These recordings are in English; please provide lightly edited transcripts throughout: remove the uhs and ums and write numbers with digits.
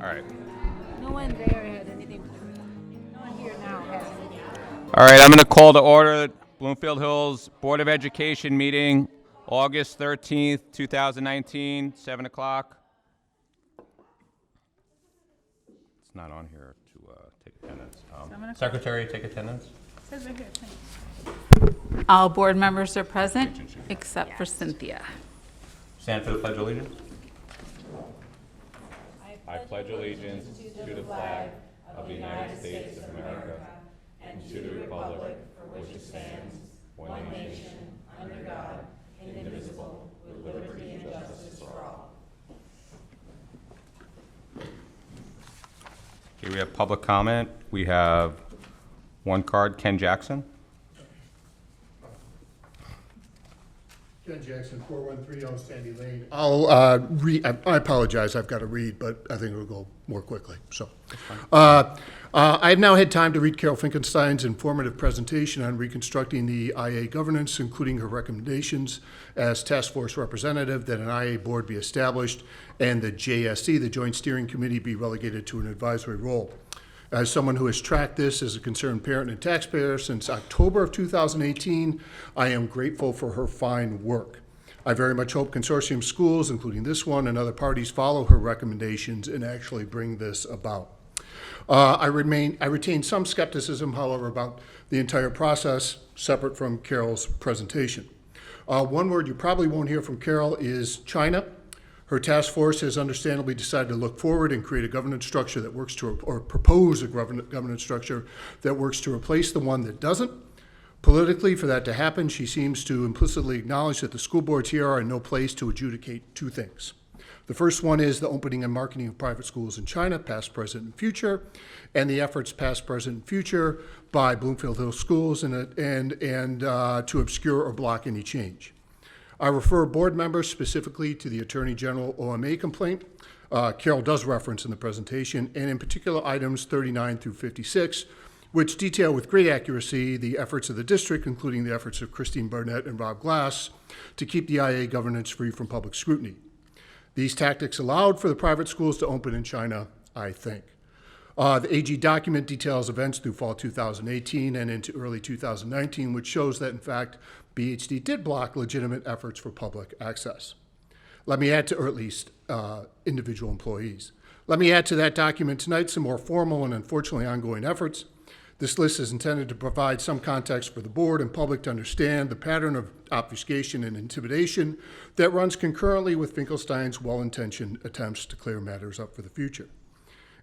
All right. No one there had anything. No one here now has anything. All right, I'm going to call to order Bloomfield Hills Board of Education meeting, August 13th, 2019, 7 o'clock. It's not on here to take attendance. Secretary, take attendance. Says right here, thanks. All board members are present, except for Cynthia. Stand for the Pledge of Allegiance. I pledge allegiance to the flag of the United States of America and to the republic for which it stands, one nation, under God, indivisible, with liberty and justice for all. Okay, we have public comment. We have one card, Ken Jackson. Ken Jackson, 4130 on Sandy Lane. I'll read. I apologize. I've got to read, but I think it'll go more quickly. So, I've now had time to read Carol Finkenstein's informative presentation on reconstructing the IA governance, including her recommendations as task force representative that an IA board be established and the JSC, the Joint Steering Committee, be relegated to an advisory role. As someone who has tracked this as a concerned parent and taxpayer since October of 2018, I am grateful for her fine work. I very much hope consortium schools, including this one, and other parties follow her recommendations and actually bring this about. I retain some skepticism, however, about the entire process, separate from Carol's presentation. One word you probably won't hear from Carol is China. Her task force has understandably decided to look forward and create a governance structure that works to, or propose a governance structure that works to replace the one that doesn't. Politically, for that to happen, she seems to implicitly acknowledge that the school boards here are in no place to adjudicate two things. The first one is the opening and marketing of private schools in China, past, present, and future, and the efforts past, present, and future by Bloomfield Hills schools and to obscure or block any change. I refer board members specifically to the Attorney General OMA complaint. Carol does reference in the presentation, and in particular items 39 through 56, which detail with great accuracy the efforts of the district, including the efforts of Christine Barnett and Rob Glass, to keep the IA governance free from public scrutiny. These tactics allowed for the private schools to open in China, I think. The AG document details events through fall 2018 and into early 2019, which shows that, in fact, BHD did block legitimate efforts for public access. Let me add to, or at least individual employees. Let me add to that document tonight some more formal and unfortunately ongoing efforts. This list is intended to provide some context for the board and public to understand the pattern of obfuscation and intimidation that runs concurrently with Finkelstein's well-intentioned attempts to clear matters up for the future.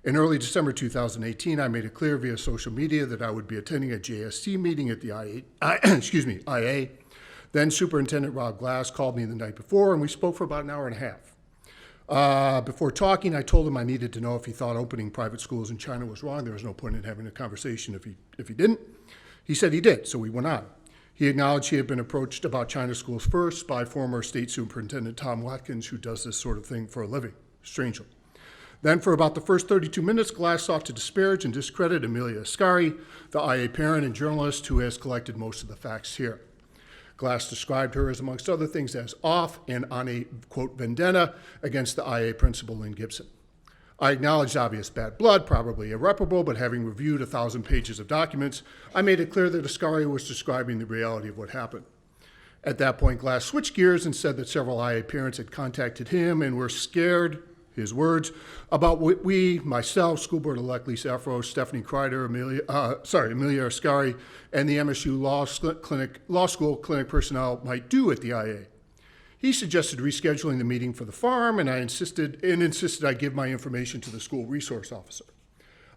In early December 2018, I made it clear via social media that I would be attending a JSC meeting at the IA. Then Superintendent Rob Glass called me the night before, and we spoke for about an hour and a half. Before talking, I told him I needed to know if he thought opening private schools in China was wrong. There was no point in having a conversation if he didn't. He said he did, so we went on. He acknowledged he had been approached about China schools first by former State Superintendent Tom Watkins, who does this sort of thing for a living, strangely. Then for about the first 32 minutes, Glass sought to disparage and discredit Amelia Ascari, the IA parent and journalist who has collected most of the facts here. Glass described her as, amongst other things, as off and on a, quote, vendetta against the IA principal, Lynn Gibson. I acknowledged obvious bad blood, probably irreparable, but having reviewed 1,000 pages of documents, I made it clear that Ascari was describing the reality of what happened. At that point, Glass switched gears and said that several IA parents had contacted him and were scared, his words, about what we, myself, School Board Elect Lisa Afro, Stephanie Kreider, Amelia Ascari, and the MSU Law School clinic personnel might do at the IA. He suggested rescheduling the meeting for the farm, and I insisted I give my information to the school resource officer.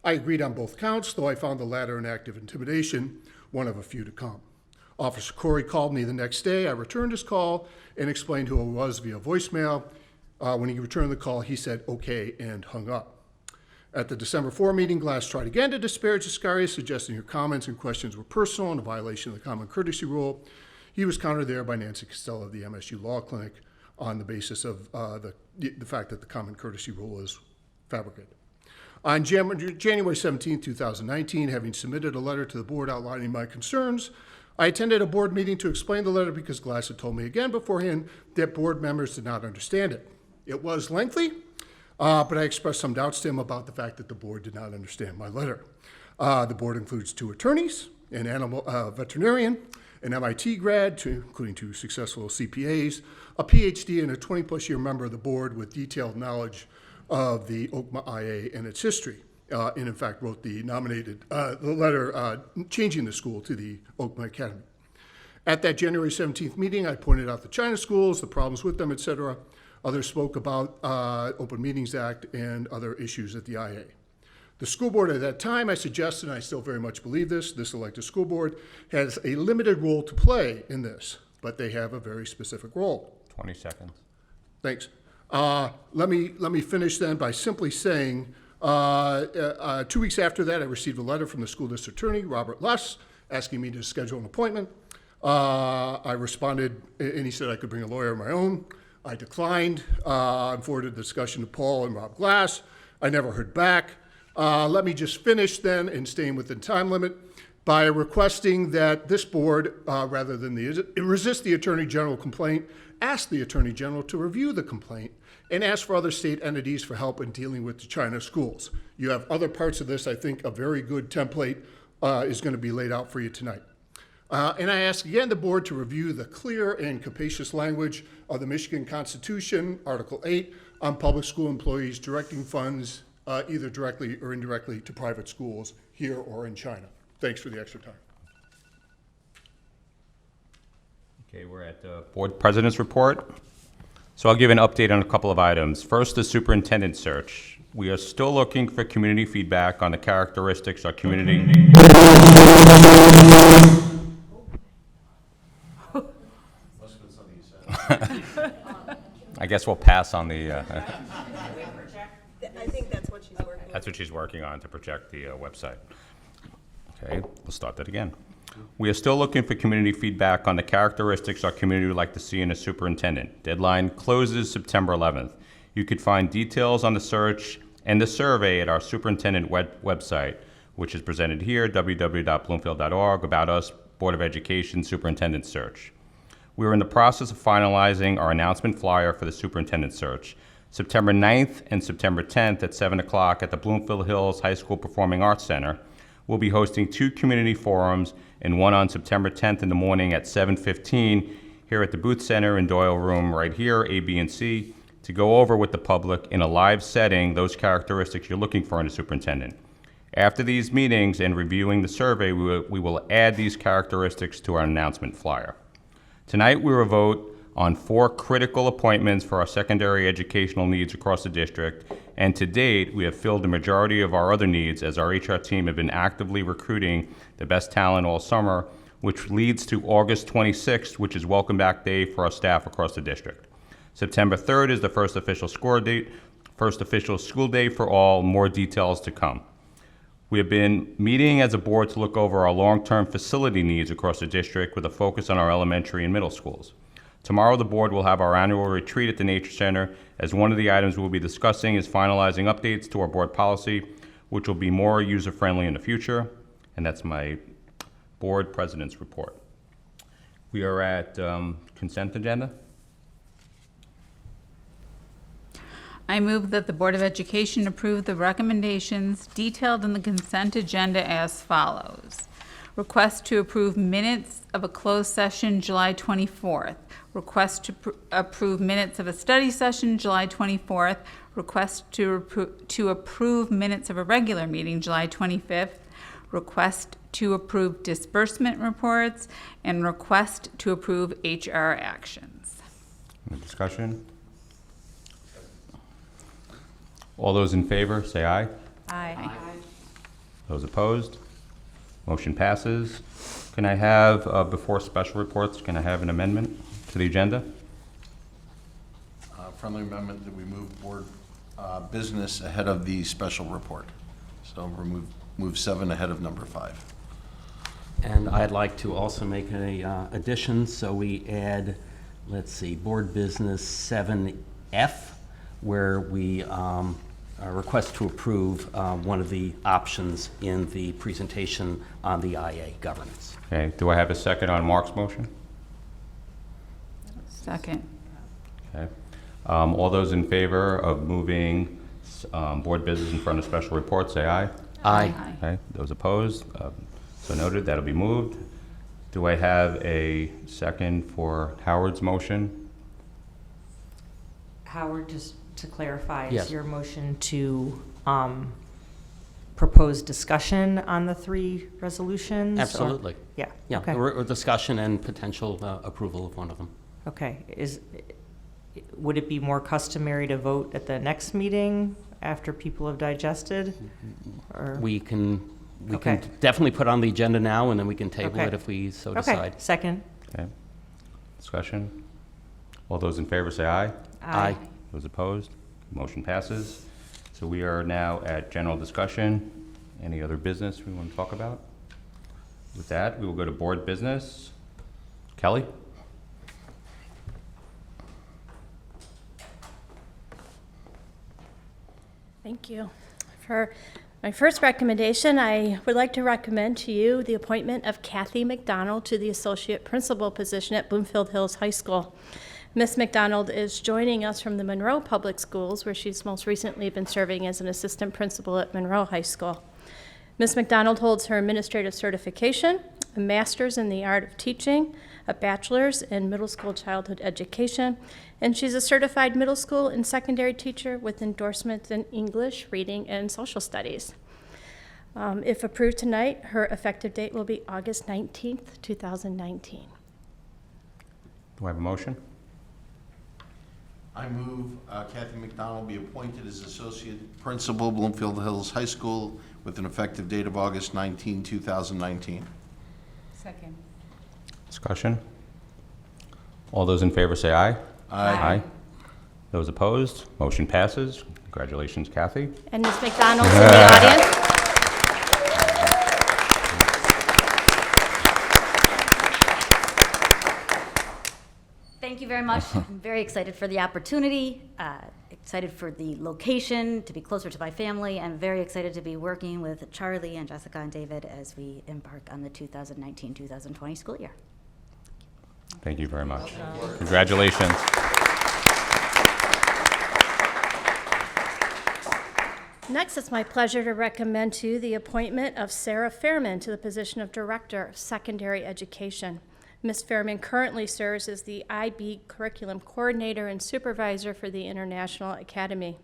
I agreed on both counts, though I found the latter an act of intimidation, one of a few to come. Officer Corey called me the next day. I returned his call and explained who I was via voicemail. When he returned the call, he said, okay, and hung up. At the December 4 meeting, Glass tried again to disparage Ascari, suggesting her comments and questions were personal and a violation of the common courtesy rule. He was countered there by Nancy Costello of the MSU Law Clinic on the basis of the fact that the common courtesy rule is fabricated. On January 17, 2019, having submitted a letter to the board outlining my concerns, I attended a board meeting to explain the letter because Glass had told me again beforehand that board members did not understand it. It was lengthy, But I expressed some doubts to him about the fact that the board did not understand my letter. The board includes 2 attorneys, an animal veterinarian, an MIT grad, including 2 successful CPAs, a PhD, and a 20-plus year member of the board with detailed knowledge of the OCMA IA and its history. And in fact, wrote the letter changing the school to the OCMA Academy. At that January 17th meeting, I pointed out the China schools, the problems with them, et cetera. Others spoke about Open Meetings Act and other issues at the IA. The school board at that time, I suggested, and I still very much believe this elected school board has a limited role to play in this, but they have a very specific role. 20 seconds. Thanks. Let me finish then by simply saying, 2 weeks after that, I received a letter from the school district attorney, Robert Luss, asking me to schedule an appointment. I responded, and he said I could bring a lawyer of my own. I declined. I forwarded the discussion to Paul and Rob Glass. I never heard back. Let me just finish then, and staying within time limit, by requesting that this board, rather than resist the Attorney General complaint, ask the Attorney General to review the complaint and ask for other state entities for help in dealing with the China schools. You have other parts of this. I think a very good template is going to be laid out for you tonight. And I ask again the board to review the clear and capacious language of the Michigan Constitution, Article 8, on public school employees directing funds either directly or indirectly to private schools here or in China. Thanks for the extra time. Okay, we're at the board president's report. So I'll give an update on a couple of items. First, the superintendent search. We are still looking for community feedback on the characteristics our community. I guess we'll pass on the. I think that's what she's working on. That's what she's working on, to project the website. Okay, we'll start that again. We are still looking for community feedback on the characteristics our community would like to see in a superintendent. Deadline closes September 11th. You could find details on the search and the survey at our superintendent website, which is presented here, www.bloomfield.org, about us, Board of Education Superintendent Search. We are in the process of finalizing our announcement flyer for the superintendent search. September 9th and September 10th at 7 o'clock at the Bloomfield Hills High School Performing Arts Center. We'll be hosting 2 community forums and one on September 10th in the morning at 7:15 here at the Booth Center in Doyle Room right here, A, B, and C, to go over with the public in a live setting those characteristics you're looking for in a superintendent. After these meetings and reviewing the survey, we will add these characteristics to our announcement flyer. Tonight, we will vote on 4 critical appointments for our secondary educational needs across the district, and to date, we have filled the majority of our other needs as our HR team have been actively recruiting the best talent all summer, which leads to August 26th, which is Welcome Back Day for our staff across the district. September 3rd is the first official school day for all. More details to come. We have been meeting as a board to look over our long-term facility needs across the district with a focus on our elementary and middle schools. Tomorrow, the board will have our annual retreat at the Nature Center, as one of the items we'll be discussing is finalizing updates to our board policy, which will be more user-friendly in the future. And that's my board president's report. We are at consent agenda. I move that the Board of Education approve the recommendations detailed in the consent agenda as follows. Request to approve minutes of a closed session July 24th. Request to approve minutes of a study session July 24th. Request to approve minutes of a regular meeting July 25th. Request to approve disbursement reports, and request to approve HR actions. Any discussion? All those in favor, say aye. Aye. Those opposed? Motion passes. Can I have, before special reports, can I have an amendment to the agenda? Friendly amendment that we move board business ahead of the special report. So move 7 ahead of number 5. And I'd like to also make an addition, so we add, let's see, board business 7F, where we request to approve one of the options in the presentation on the IA governance. Okay, do I have a second on Mark's motion? Second. Okay. All those in favor of moving board business in front of special reports, say aye. Aye. Okay, those opposed, so noted, that'll be moved. Do I have a second for Howard's motion? Howard, just to clarify, Yes. is your motion to propose discussion on the 3 resolutions? or- Absolutely. Yeah, Yeah, okay. or discussion and potential approval of one of them. Okay, would it be more customary to vote at the next meeting after people have digested? Or, We can Okay. definitely put on the agenda now, and then we can table Okay. it if we so okay, decide. second. Okay, discussion? All those in favor say aye. Aye. Those opposed? Motion passes. So we are now at general discussion. Any other business we want to talk about? With that, we will go to board business. Kelly? Thank you. For my first recommendation, I would like to recommend to you the appointment of Kathy McDonald to the Associate Principal position at Bloomfield Hills High School. Ms. McDonald is joining us from the Monroe Public Schools, where she's most recently been serving as an assistant principal at Monroe High School. Ms. McDonald holds her administrative certification, a master's in the art of teaching, a bachelor's in middle school childhood education, and she's a certified middle school and secondary teacher with endorsements in English, reading, and social studies. If approved tonight, her effective date will be August 19th, 2019. Do I have a motion? I move Kathy McDonald be appointed as Associate Principal, Bloomfield Hills High School, with an effective date of August 19, 2019. Second. Discussion? All those in favor say aye. Aye. Those opposed? Motion passes. Congratulations, Kathy. And Ms. McDonald's in the audience. Thank you very much. I'm very excited for the opportunity, excited for the location, to be closer to my family, and very excited to be working with Charlie and Jessica and David as we embark on the 2019-2020 school year. Thank you very much. Congratulations. Next, it's my pleasure to recommend to you the appointment of Sarah Fairman to the position of Director of Secondary Education. Ms. Fairman currently serves as the IB Curriculum Coordinator and Supervisor for the International Academy.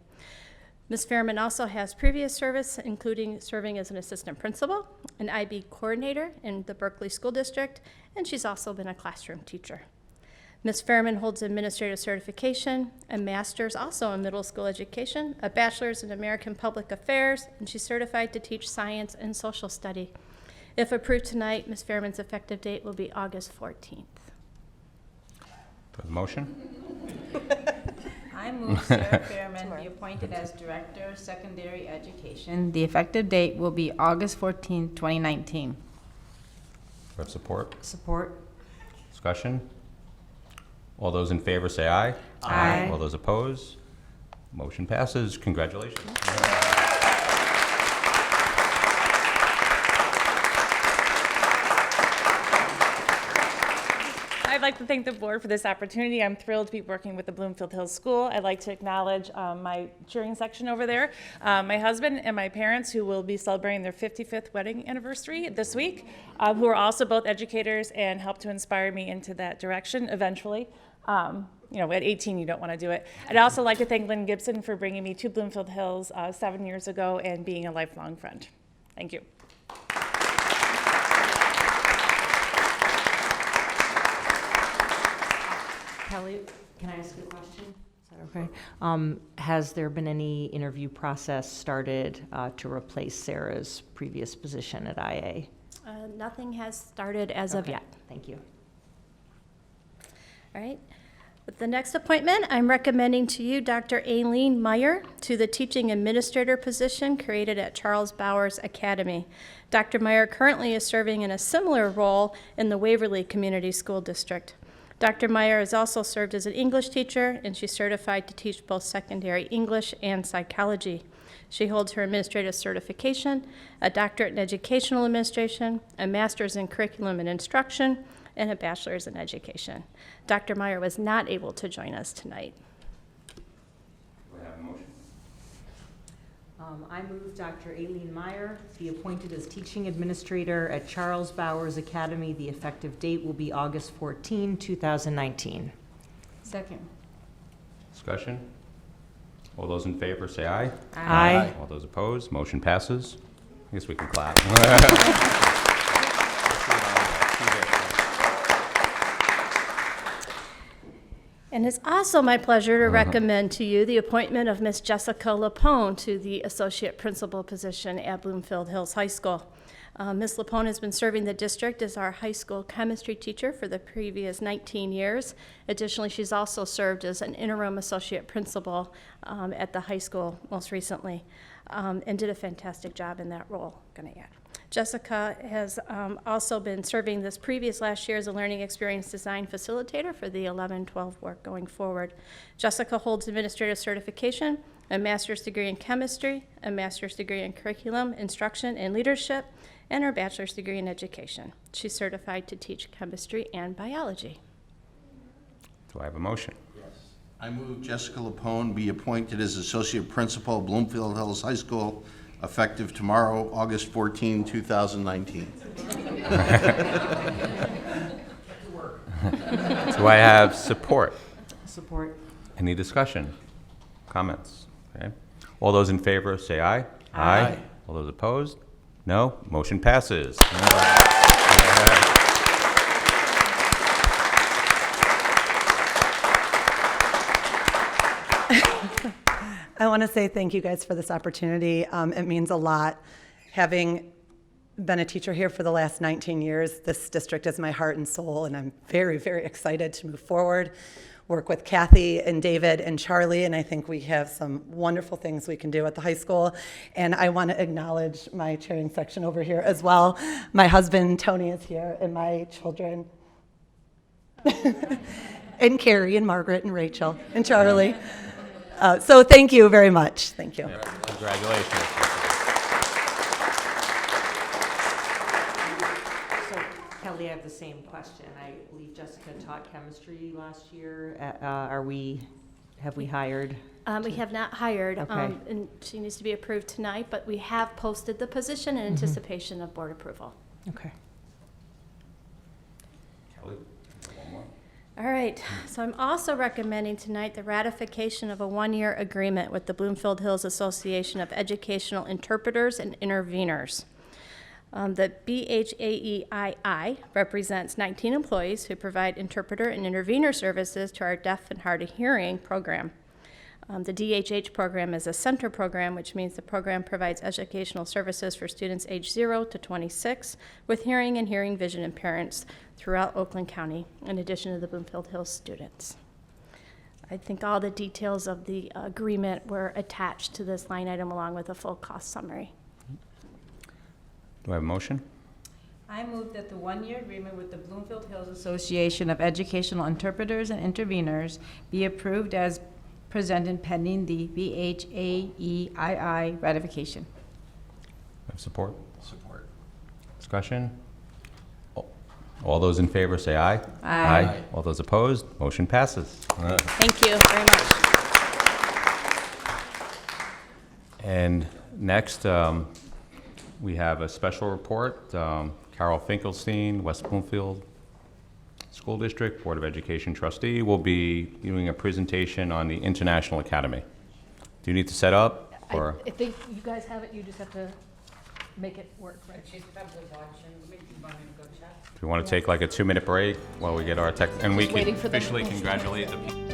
Ms. Fairman also has previous service, including serving as an assistant principal, an IB coordinator in the Berkeley School District, and she's also been a classroom teacher. Ms. Fairman holds administrative certification, a master's also in middle school education, a bachelor's in American Public Affairs, and she's certified to teach science and social study. If approved tonight, Ms. Fairman's effective date will be August 14th. Do I have a motion? I move Sarah Fairman be appointed as Director of Secondary Education. The effective date will be August 14, 2019. Do I have support? Support. Discussion? All those in favor say aye. Aye. All those opposed? Motion passes. Congratulations. I'd like to thank the board for this opportunity. I'm thrilled to be working with the Bloomfield Hills School. I'd like to acknowledge my cheering section over there, my husband and my parents, who will be celebrating their 55th wedding anniversary this week, who are also both educators and helped to inspire me into that direction eventually. You know, at 18, you don't want to do it. I'd also like to thank Lynn Gibson for bringing me to Bloomfield Hills 7 years ago and being a lifelong friend. Thank you. Kelly, can I ask you a question? Is that okay? Has there been any interview process started to replace Sarah's previous position at IA? Nothing has started as of Okay, yet. Thank you. All right. With the next appointment, I'm recommending to you Dr. Aileen Meyer to the teaching administrator position created at Charles Bowers Academy. Dr. Meyer currently is serving in a similar role in the Waverly Community School District. Dr. Meyer has also served as an English teacher, and she's certified to teach both secondary English and psychology. She holds her administrative certification, a doctorate in educational administration, a master's in curriculum and instruction, and a bachelor's in education. Dr. Meyer was not able to join us tonight. Do I have a motion? I move Dr. Aileen Meyer be appointed as teaching administrator at Charles Bowers Academy. The effective date will be August 14, 2019. Second. Discussion? All those in favor say aye. Aye. All those opposed, motion passes. I guess we can clap. And it's also my pleasure to recommend to you the appointment of Miss Jessica Lapone to the associate principal position at Bloomfield Hills High School. Ms. Lapone has been serving the district as our high school chemistry teacher for the previous 19 years. Additionally, she's also served as an interim associate principal at the high school most recently, and did a fantastic job in that role, going to add. Jessica has also been serving this previous last year as a learning experience design facilitator for the 11-12 work going forward. Jessica holds administrative certification, a master's degree in chemistry, a master's degree in curriculum, instruction, and leadership, and her bachelor's degree in education. She's certified to teach chemistry and biology. Do I have a motion? I move Jessica Lapone be appointed as Associate Principal, Bloomfield Hills High School, effective tomorrow, August 14, 2019. Do I have support? Support. Any discussion? Comments? Okay. All those in favor say aye. Aye. All those opposed? No. Motion passes. I want to say thank you guys for this opportunity. It means a lot. Having been a teacher here for the last 19 years, this district is my heart and soul, and I'm very, very excited to move forward, work with Kathy and David and Charlie, and I think we have some wonderful things we can do at the high school. And I want to acknowledge my chairing section over here as well. My husband, Tony, is here, and my children, and Carrie and Margaret and Rachel and Charlie. So thank you very much. Thank you. Yeah, congratulations. So Kelly, I have the same question. I believe Jessica taught chemistry last year. Have we hired? We have not hired, Okay. and she needs to be approved tonight, but we have posted the position in anticipation of board approval. Okay. Kelly, one more. All right, so I'm also recommending tonight the ratification of a one-year agreement with the Bloomfield Hills Association of Educational Interpreters and Interveners. The BHAEII represents 19 employees who provide interpreter and intervener services to our deaf and hard of hearing program. The DHH program is a center program, which means the program provides educational services for students age 0 to 26 with hearing and hearing vision impairments throughout Oakland County, in addition to the Bloomfield Hills students. I think all the details of the agreement were attached to this line item along with a full cost summary. Do I have a motion? I move that the one-year agreement with the Bloomfield Hills Association of Educational Interpreters and Interveners be approved as presented pending the BHAEII ratification. I have support? Support. Discussion? All those in favor say aye. Aye. All those opposed? Motion passes. Thank you very much. And next, we have a special report. Carol Finkelstein, West Bloomfield School District Board of Education trustee, will be doing a presentation on the International Academy. Do you need to set up, or? I think you guys have it, you just have to make it work, right? Do you want to take like a 2-minute break while we get our tech, and we Just can waiting for them. officially congratulate the people.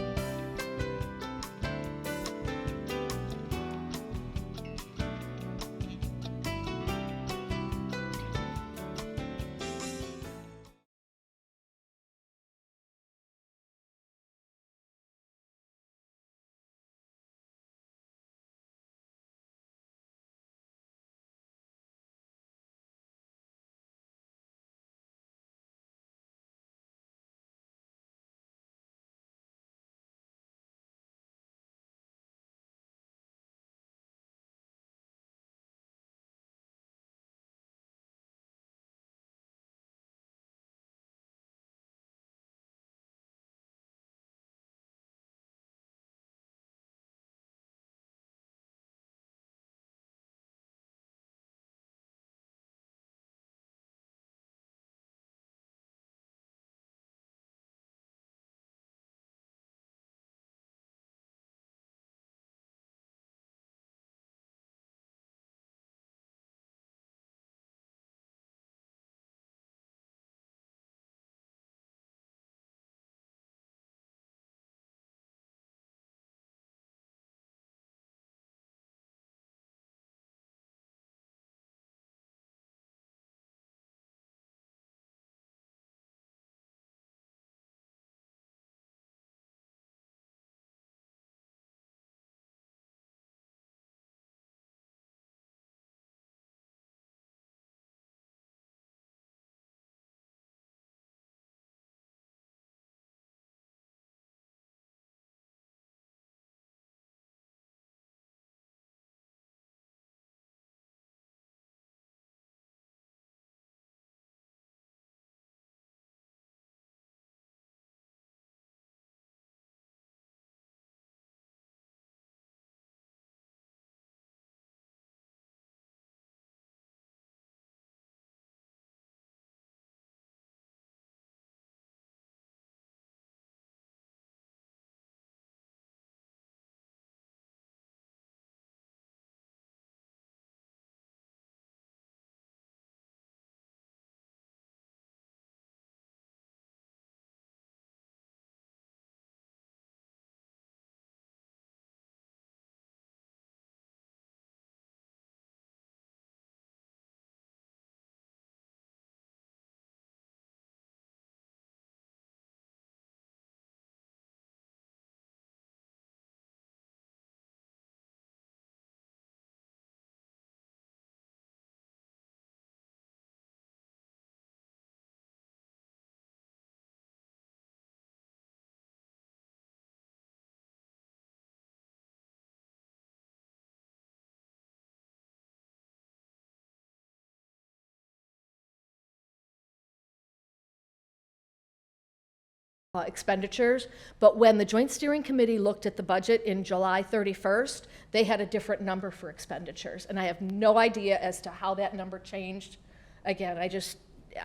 expenditures, but when the Joint Steering Committee looked at the budget in July 31st, they had a different number for expenditures, and I have no idea as to how that number changed. Again,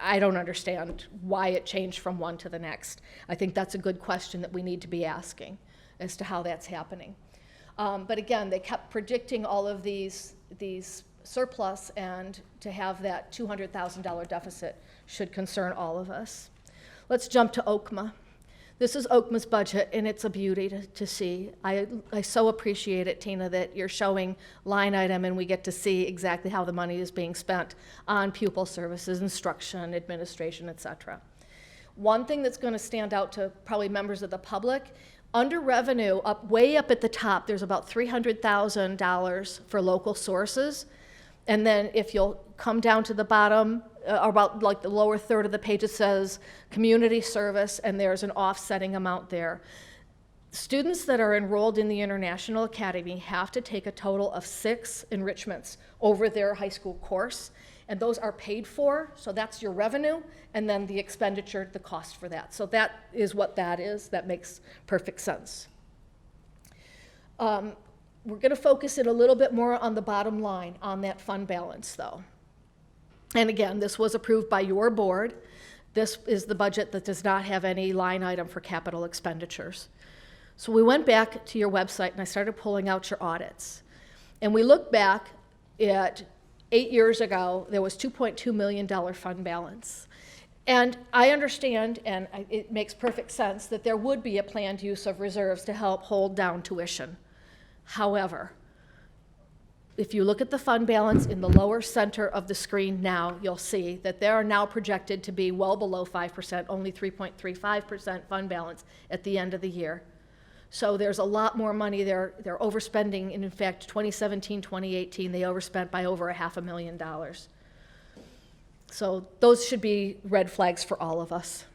I don't understand why it changed from one to the next. I think that's a good question that we need to be asking as to how that's happening. But again, they kept predicting all of these surplus, and to have that $200,000 deficit should concern all of us. Let's jump to OCMA. This is OCMA's budget, and it's a beauty to see. I so appreciate it, Tina, that you're showing line item and we get to see exactly how the money is being spent on pupil services, instruction, administration, et cetera. One thing that's going to stand out to probably members of the public, under revenue, way up at the top, there's about $300,000 for local sources. And then if you'll come down to the bottom, about like the lower third of the page, it says community service, and there's an offsetting amount there. Students that are enrolled in the International Academy have to take a total of 6 enrichments over their high school course, and those are paid for, so that's your revenue, and then the expenditure, the cost for that. So that is what that is. That makes perfect sense. We're going to focus it a little bit more on the bottom line, on that fund balance, though. And again, this was approved by your board. This is the budget that does not have any line item for capital expenditures. So we went back to your website and I started pulling out your audits. And we looked back at 8 years ago, there was $2.2 million fund balance. And I understand, and it makes perfect sense, that there would be a planned use of reserves to help hold down tuition. However, if you look at the fund balance in the lower center of the screen now, you'll see that they are now projected to be well below 5%, only 3.35% fund balance at the end of the year. So there's a lot more money there. They're overspending. And in fact, 2017, 2018, they overspent by over $500,000. So those should be red flags for all of us.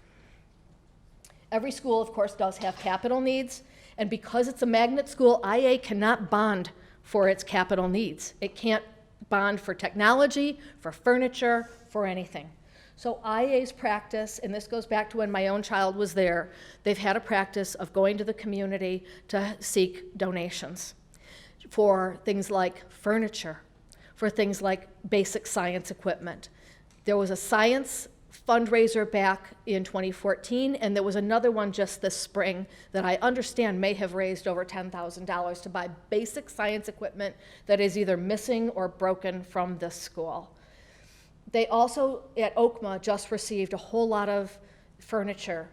Every school, of course, does have capital needs. And because it's a magnet school, IA cannot bond for its capital needs. It can't bond for technology, for furniture, for anything. So IA's practice, and this goes back to when my own child was there, they've had a practice of going to the community to seek donations for things like furniture, for things like basic science equipment. There was a science fundraiser back in 2014, and there was another one just this spring that I understand may have raised over $10,000 to buy basic science equipment that is either missing or broken from this school. They also, at OCMA, just received a whole lot of furniture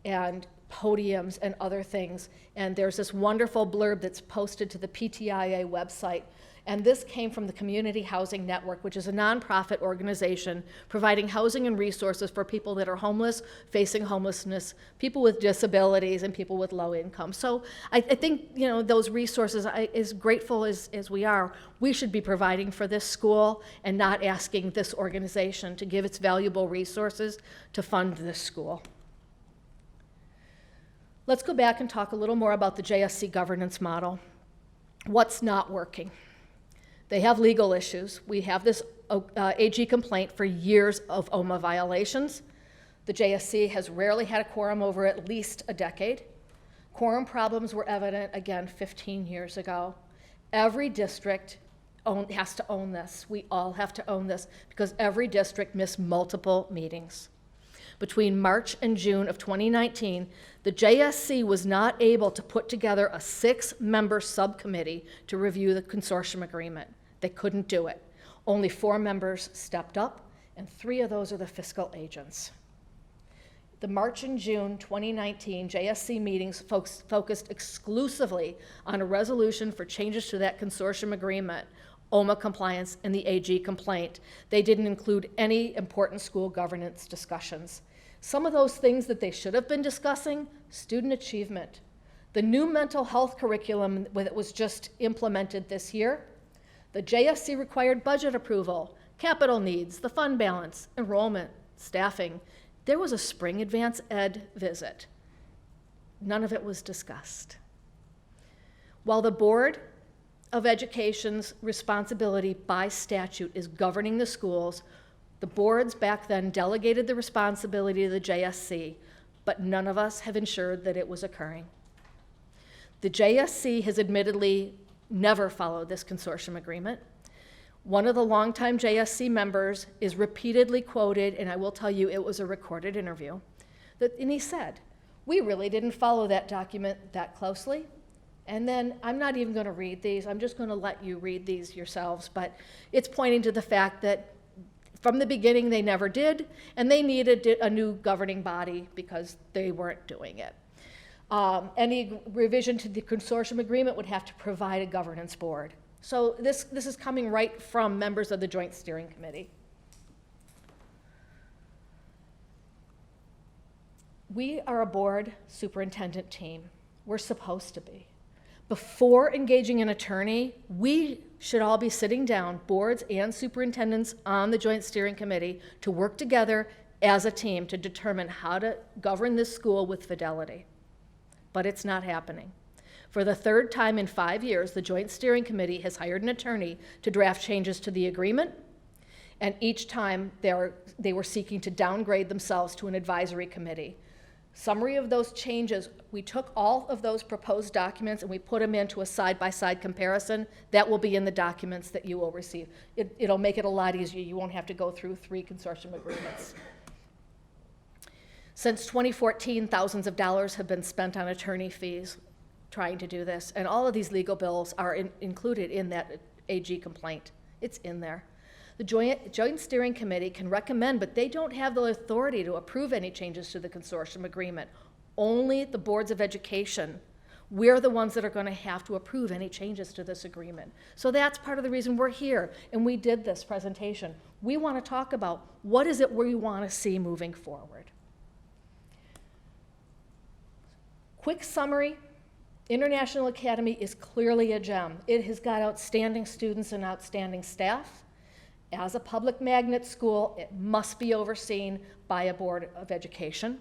and podiums and other things, and there's this wonderful blurb that's posted to the PTIA website. And this came from the Community Housing Network, which is a nonprofit organization providing housing and resources for people that are homeless, facing homelessness, people with disabilities, and people with low income. So I think, you know, those resources, as grateful as we are, we should be providing for this school and not asking this organization to give its valuable resources to fund this school. Let's go back and talk a little more about the JSC governance model. What's not working? They have legal issues. We have this AG complaint for years of OMA violations. The JSC has rarely had a quorum over at least a decade. Quorum problems were evident, again, 15 years ago. Every district has to own this. We all have to own this because every district missed multiple meetings. Between March and June of 2019, the JSC was not able to put together a 6-member subcommittee to review the consortium agreement. They couldn't do it. Only 4 members stepped up, and 3 of those are the fiscal agents. The March and June 2019 JSC meetings focused exclusively on a resolution for changes to that consortium agreement, OMA compliance, and the AG complaint. They didn't include any important school governance discussions. Some of those things that they should have been discussing, student achievement. The new mental health curriculum that was just implemented this year, the JSC required budget approval, capital needs, the fund balance, enrollment, staffing. There was a spring advance ed visit. None of it was discussed. While the Board of Education's responsibility by statute is governing the schools, the boards back then delegated the responsibility to the JSC. but none of us have ensured that it was occurring. The JSC has admittedly never followed this consortium agreement. One of the longtime JSC members is repeatedly quoted, and I will tell you it was a recorded interview, and he said, "We really didn't follow that document that closely." And then, I'm not even going to read these, I'm just going to let you read these yourselves, but it's pointing to the fact that from the beginning they never did, and they needed a new governing body because they weren't doing it. Any revision to the consortium agreement would have to provide a governance board. So this is coming right from members of the Joint Steering Committee. We are a board superintendent team. We're supposed to be. Before engaging an attorney, we should all be sitting down, boards and superintendents on the Joint Steering Committee, to work together as a team to determine how to govern this school with fidelity. But it's not happening. For the third time in 5 years, the Joint Steering Committee has hired an attorney to draft changes to the agreement, and each time they were seeking to downgrade themselves to an advisory committee. Summary of those changes, we took all of those proposed documents and we put them into a side-by-side comparison. That will be in the documents that you will receive. It'll make it a lot easier. You won't have to go through 3 consortium agreements. Since 2014, thousands of dollars have been spent on attorney fees trying to do this, and all of these legal bills are included in that AG complaint. It's in there. The Joint Steering Committee can recommend, but they don't have the authority to approve any changes to the consortium agreement. Only the boards of education. We're the ones that are going to have to approve any changes to this agreement. So that's part of the reason we're here, and we did this presentation. We want to talk about what is it we want to see moving forward. Quick summary. International Academy is clearly a gem. It has got outstanding students and outstanding staff. As a public magnet school, it must be overseen by a board of education.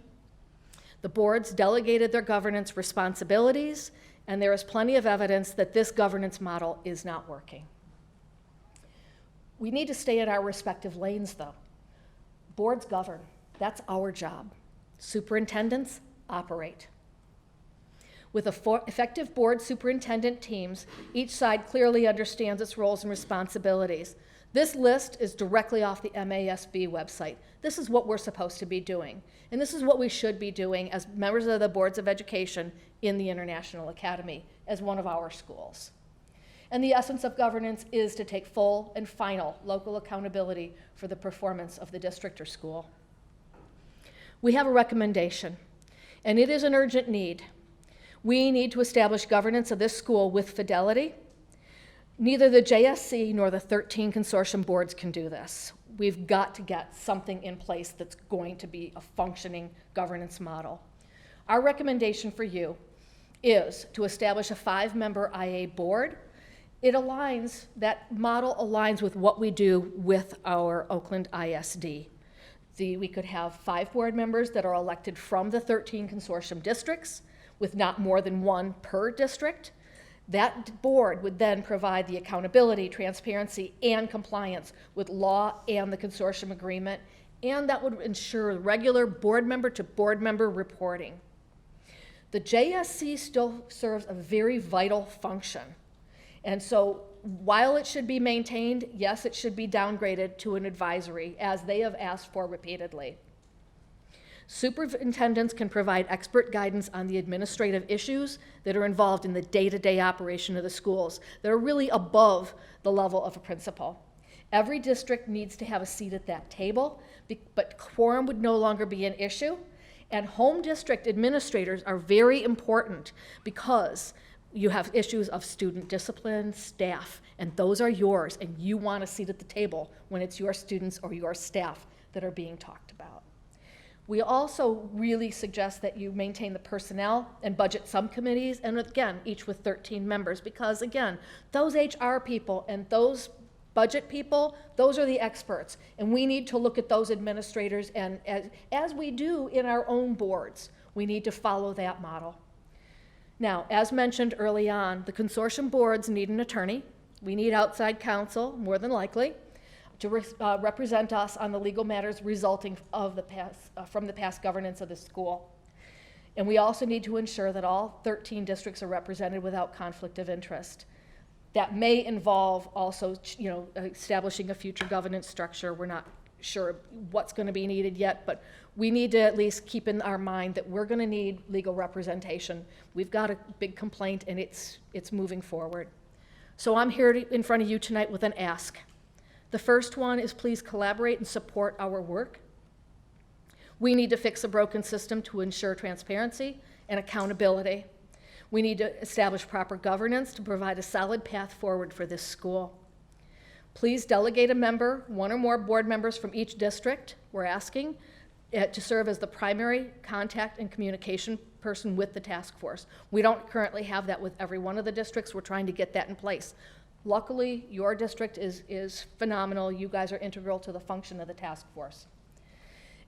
The boards delegated their governance responsibilities, and there is plenty of evidence that this governance model is not working. We need to stay in our respective lanes, though. Boards govern. That's our job. Superintendents operate. With effective board superintendent teams, each side clearly understands its roles and responsibilities. This list is directly off the MASB website. This is what we're supposed to be doing. And this is what we should be doing as members of the boards of education in the International Academy as one of our schools. And the essence of governance is to take full and final local accountability for the performance of the district or school. We have a recommendation, and it is an urgent need. We need to establish governance of this school with fidelity. Neither the JSC nor the 13 consortium boards can do this. We've got to get something in place that's going to be a functioning governance model. Our recommendation for you is to establish a 5-member IA board. That model aligns with what we do with our Oakland ISD. We could have 5 board members that are elected from the 13 consortium districts, with not more than 1 per district. That board would then provide the accountability, transparency, and compliance with law and the consortium agreement, and that would ensure regular board member to board member reporting. The JSC still serves a very vital function, and so while it should be maintained, yes, it should be downgraded to an advisory, as they have asked for repeatedly. Superintendents can provide expert guidance on the administrative issues that are involved in the day-to-day operation of the schools that are really above the level of a principal. Every district needs to have a seat at that table, but quorum would no longer be an issue. And home district administrators are very important because you have issues of student discipline, staff, and those are yours, and you want a seat at the table when it's your students or your staff that are being talked about. We also really suggest that you maintain the personnel and budget subcommittees, and again, each with 13 members, because again, those HR people and those budget people, those are the experts, and we need to look at those administrators, and as we do in our own boards, we need to follow that model. Now, as mentioned early on, the consortium boards need an attorney. We need outside counsel, more than likely, to represent us on the legal matters resulting from the past governance of the school. And we also need to ensure that all 13 districts are represented without conflict of interest. That may involve also, establishing a future governance structure. We're not sure what's going to be needed yet, but we need to at least keep in our mind that we're going to need legal representation. We've got a big complaint, and it's moving forward. So I'm here in front of you tonight with an ask. The first one is please collaborate and support our work. We need to fix a broken system to ensure transparency and accountability. We need to establish proper governance to provide a solid path forward for this school. Please delegate a member, one or more board members from each district, we're asking, to serve as the primary contact and communication person with the task force. We don't currently have that with every one of the districts. We're trying to get that in place. Luckily, your district is phenomenal. You guys are integral to the function of the task force.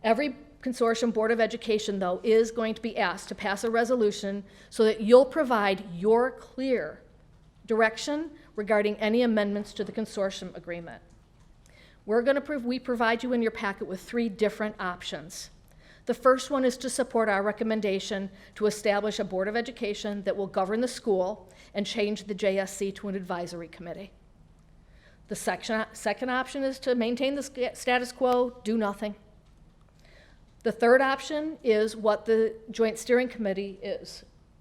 Every consortium board of education, though, is going to be asked to pass a resolution so that you'll provide your clear direction regarding any amendments to the consortium agreement. We provide you in your packet with 3 different options. The first one is to support our recommendation to establish a board of education that will govern the school and change the JSC to an advisory committee. The second option is to maintain the status quo, do nothing. The third option is what the Joint Steering Committee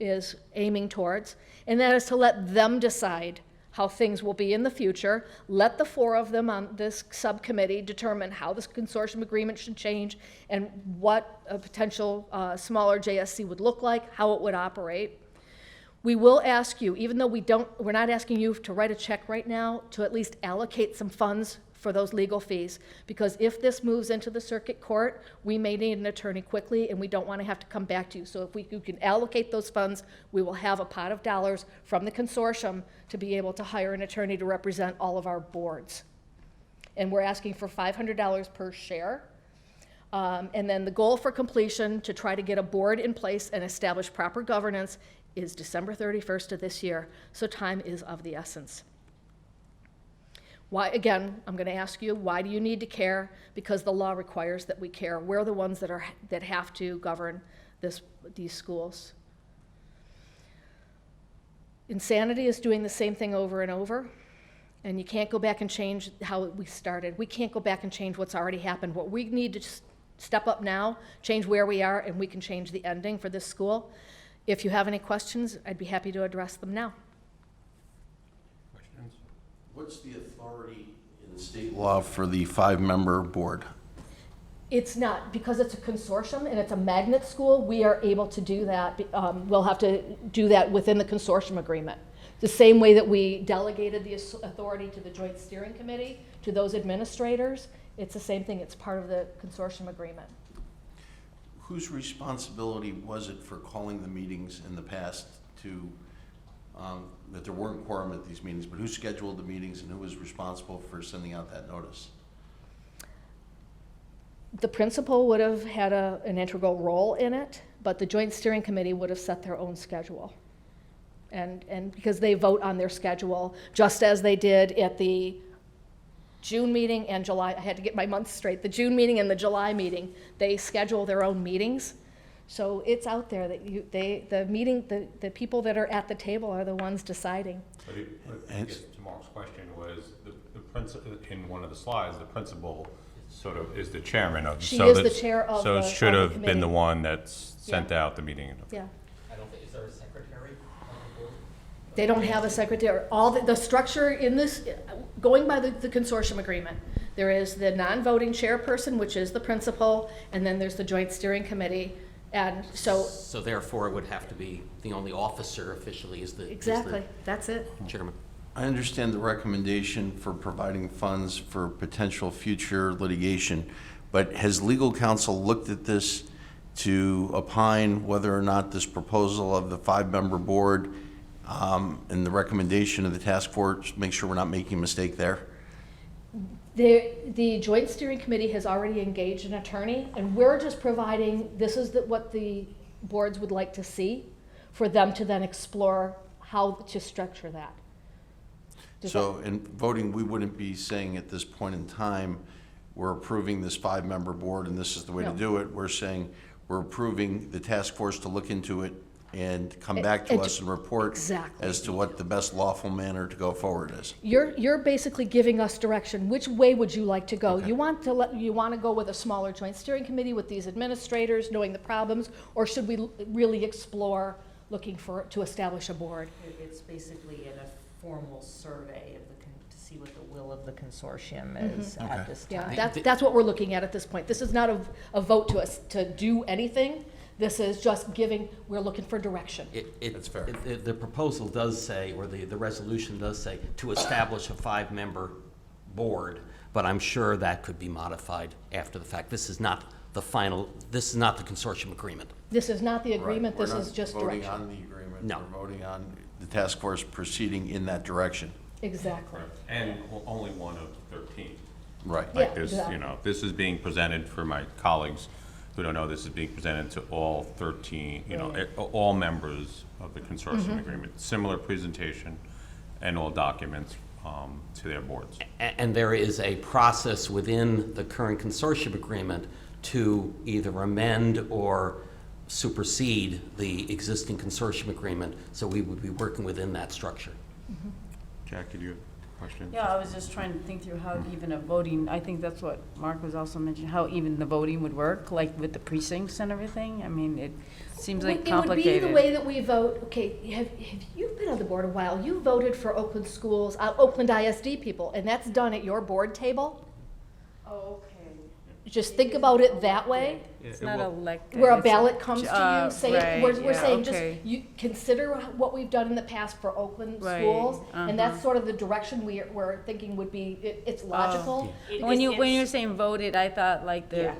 is aiming towards, and that is to let them decide how things will be in the future. Let the 4 of them on this subcommittee determine how this consortium agreement should change and what a potential smaller JSC would look like, how it would operate. We will ask you, even though we're not asking you to write a check right now, to at least allocate some funds for those legal fees, because if this moves into the circuit court, we may need an attorney quickly, and we don't want to have to come back to you. So if you can allocate those funds, we will have a pot of dollars from the consortium to be able to hire an attorney to represent all of our boards. And we're asking for $500 per share. And then the goal for completion to try to get a board in place and establish proper governance is December 31st of this year. So time is of the essence. Why, again, I'm going to ask you, why do you need to care? Because the law requires that we care. We're the ones that have to govern these schools. Insanity is doing the same thing over and over, and you can't go back and change how we started. We can't go back and change what's already happened. What we need to step up now, change where we are, and we can change the ending for this school. If you have any questions, I'd be happy to address them now. What's the authority in state law for the 5-member board? It's not, because it's a consortium and it's a magnet school, we are able to do that. We'll have to do that within the consortium agreement. The same way that we delegated the authority to the Joint Steering Committee, to those administrators, it's the same thing. It's part of the consortium agreement. Whose responsibility was it for calling the meetings in the past to that there weren't quorum at these meetings, but who scheduled the meetings and who was responsible for sending out that notice? The principal would have had an integral role in it, but the Joint Steering Committee would have set their own schedule. And because they vote on their schedule, just as they did at the June meeting and July, I had to get my months straight, the June meeting and the July meeting, they schedule their own meetings. So it's out there that the people that are at the table are the ones deciding. But I guess Mark's question was, the principal, in one of the slides, the principal sort of is the chairman of. She is the chair of So the it should have committee. been the one that sent out the meeting. Yeah. I don't think, is there a secretary on the board? They don't have a secretary. All the structure in this, going by the consortium agreement, there is the non-voting chairperson, which is the principal, and then there's the Joint Steering Committee. And so therefore, it would have to be the only officer officially is the exactly, that's it. chairman. I understand the recommendation for providing funds for potential future litigation, but has legal counsel looked at this to opine whether or not this proposal of the 5-member board and the recommendation of the task force, make sure we're not making a mistake there? The Joint Steering Committee has already engaged an attorney, and we're just providing, this is what the boards would like to see, for them to then explore how to structure that. So in voting, we wouldn't be saying at this point in time, we're approving this 5-member board and this is the way to No. do it. We're saying we're approving the task force to look into it and come back to us and report Exactly. as to what the best lawful manner to go forward is. You're basically giving us direction. Which way would you like to go? You want to go with a smaller joint steering committee with these administrators, knowing the problems, or should we really explore looking to establish a board? It's basically in a formal survey to see what the will of the consortium is at this time. Yeah, that's what we're looking at this point. This is not a vote to do anything. This is just we're looking for direction. That's fair. The proposal does say, or the resolution does say, to establish a 5-member board, but I'm sure that could be modified after the fact. This is not the consortium agreement. This is not the agreement, Right. this We're is not just voting direction. on the agreement. No. We're voting on the task force proceeding in that direction. Exactly. And only one of 13. Right. Yeah, Like this, exactly. you know, this is being presented for my colleagues who don't know, this is being presented to all 13, you know, all members of the consortium agreement. Similar presentation and all documents to their boards. And there is a process within the current consortium agreement to either amend or supersede the existing consortium agreement, so we would be working within that structure. Jackie, do you have a question? Yeah, I was just trying to think through how even a voting, I think that's what Mark was also mentioning, how even the voting would work, like with the precincts and everything. I mean, it seems like complicated. It would be the way that we vote, okay, have you been on the board a while? You voted for Oakland schools, Oakland ISD people, and that's done at your board table? Okay. Just think about it that way, It's not elected. where a it's ballot comes to you, saying, right, we're yeah, saying okay. just, you consider what we've done in the past for Oakland Right, schools, and that's sort of the direction we're thinking would be, it's logical. When you're saying voted, I thought like the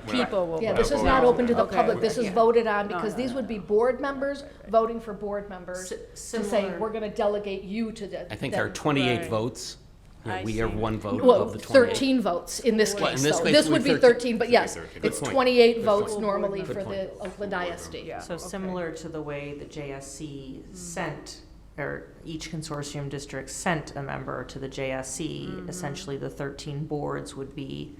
people will vote. Yeah, this is not open to the Okay, public, this is yeah. voted on, because no, these would be board members voting for board members to say, Similar- we're gonna delegate you to the. I think there are 28 Right. votes. You know, I we see. have one vote Well, of the 28. 13 votes in this Well, in case, this though. case, This it would would be be 13, but yes, 13. it's Good point. 28 votes point. normally Good for point. the Oakland ISD. Yeah. So okay. similar to the way the JSC sent, or each consortium district sent a member to the JSC, essentially the 13 boards would be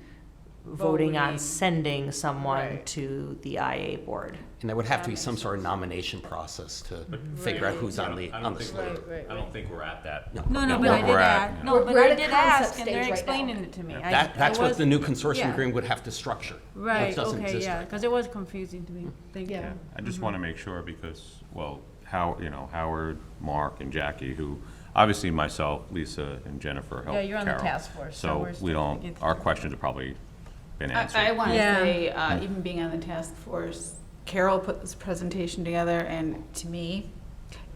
voting on Voting. sending someone Right. to the IA board. And there would have to be some sort of nomination process to figure out who's on the slate. Right. I don't think we're at that. No. No, Yeah, but I did we're at, ask, you know. no, but We're I at a did concept ask, and stage they're right now. explaining it to me. That's what the new consortium yeah. agreement would have to structure. Right, It doesn't okay, exist yeah, right because it was confusing to me. Thank you. Yeah. I just want to make sure because, well, Howard, Mark, and Jackie, who, obviously myself, Lisa, and Jennifer helped Yeah, you're on the Carol. task force, so So we're we still don't, thinking our through. questions have probably been I answered. want to Yeah. say, even being on the task force, Carol put this presentation together, and to me,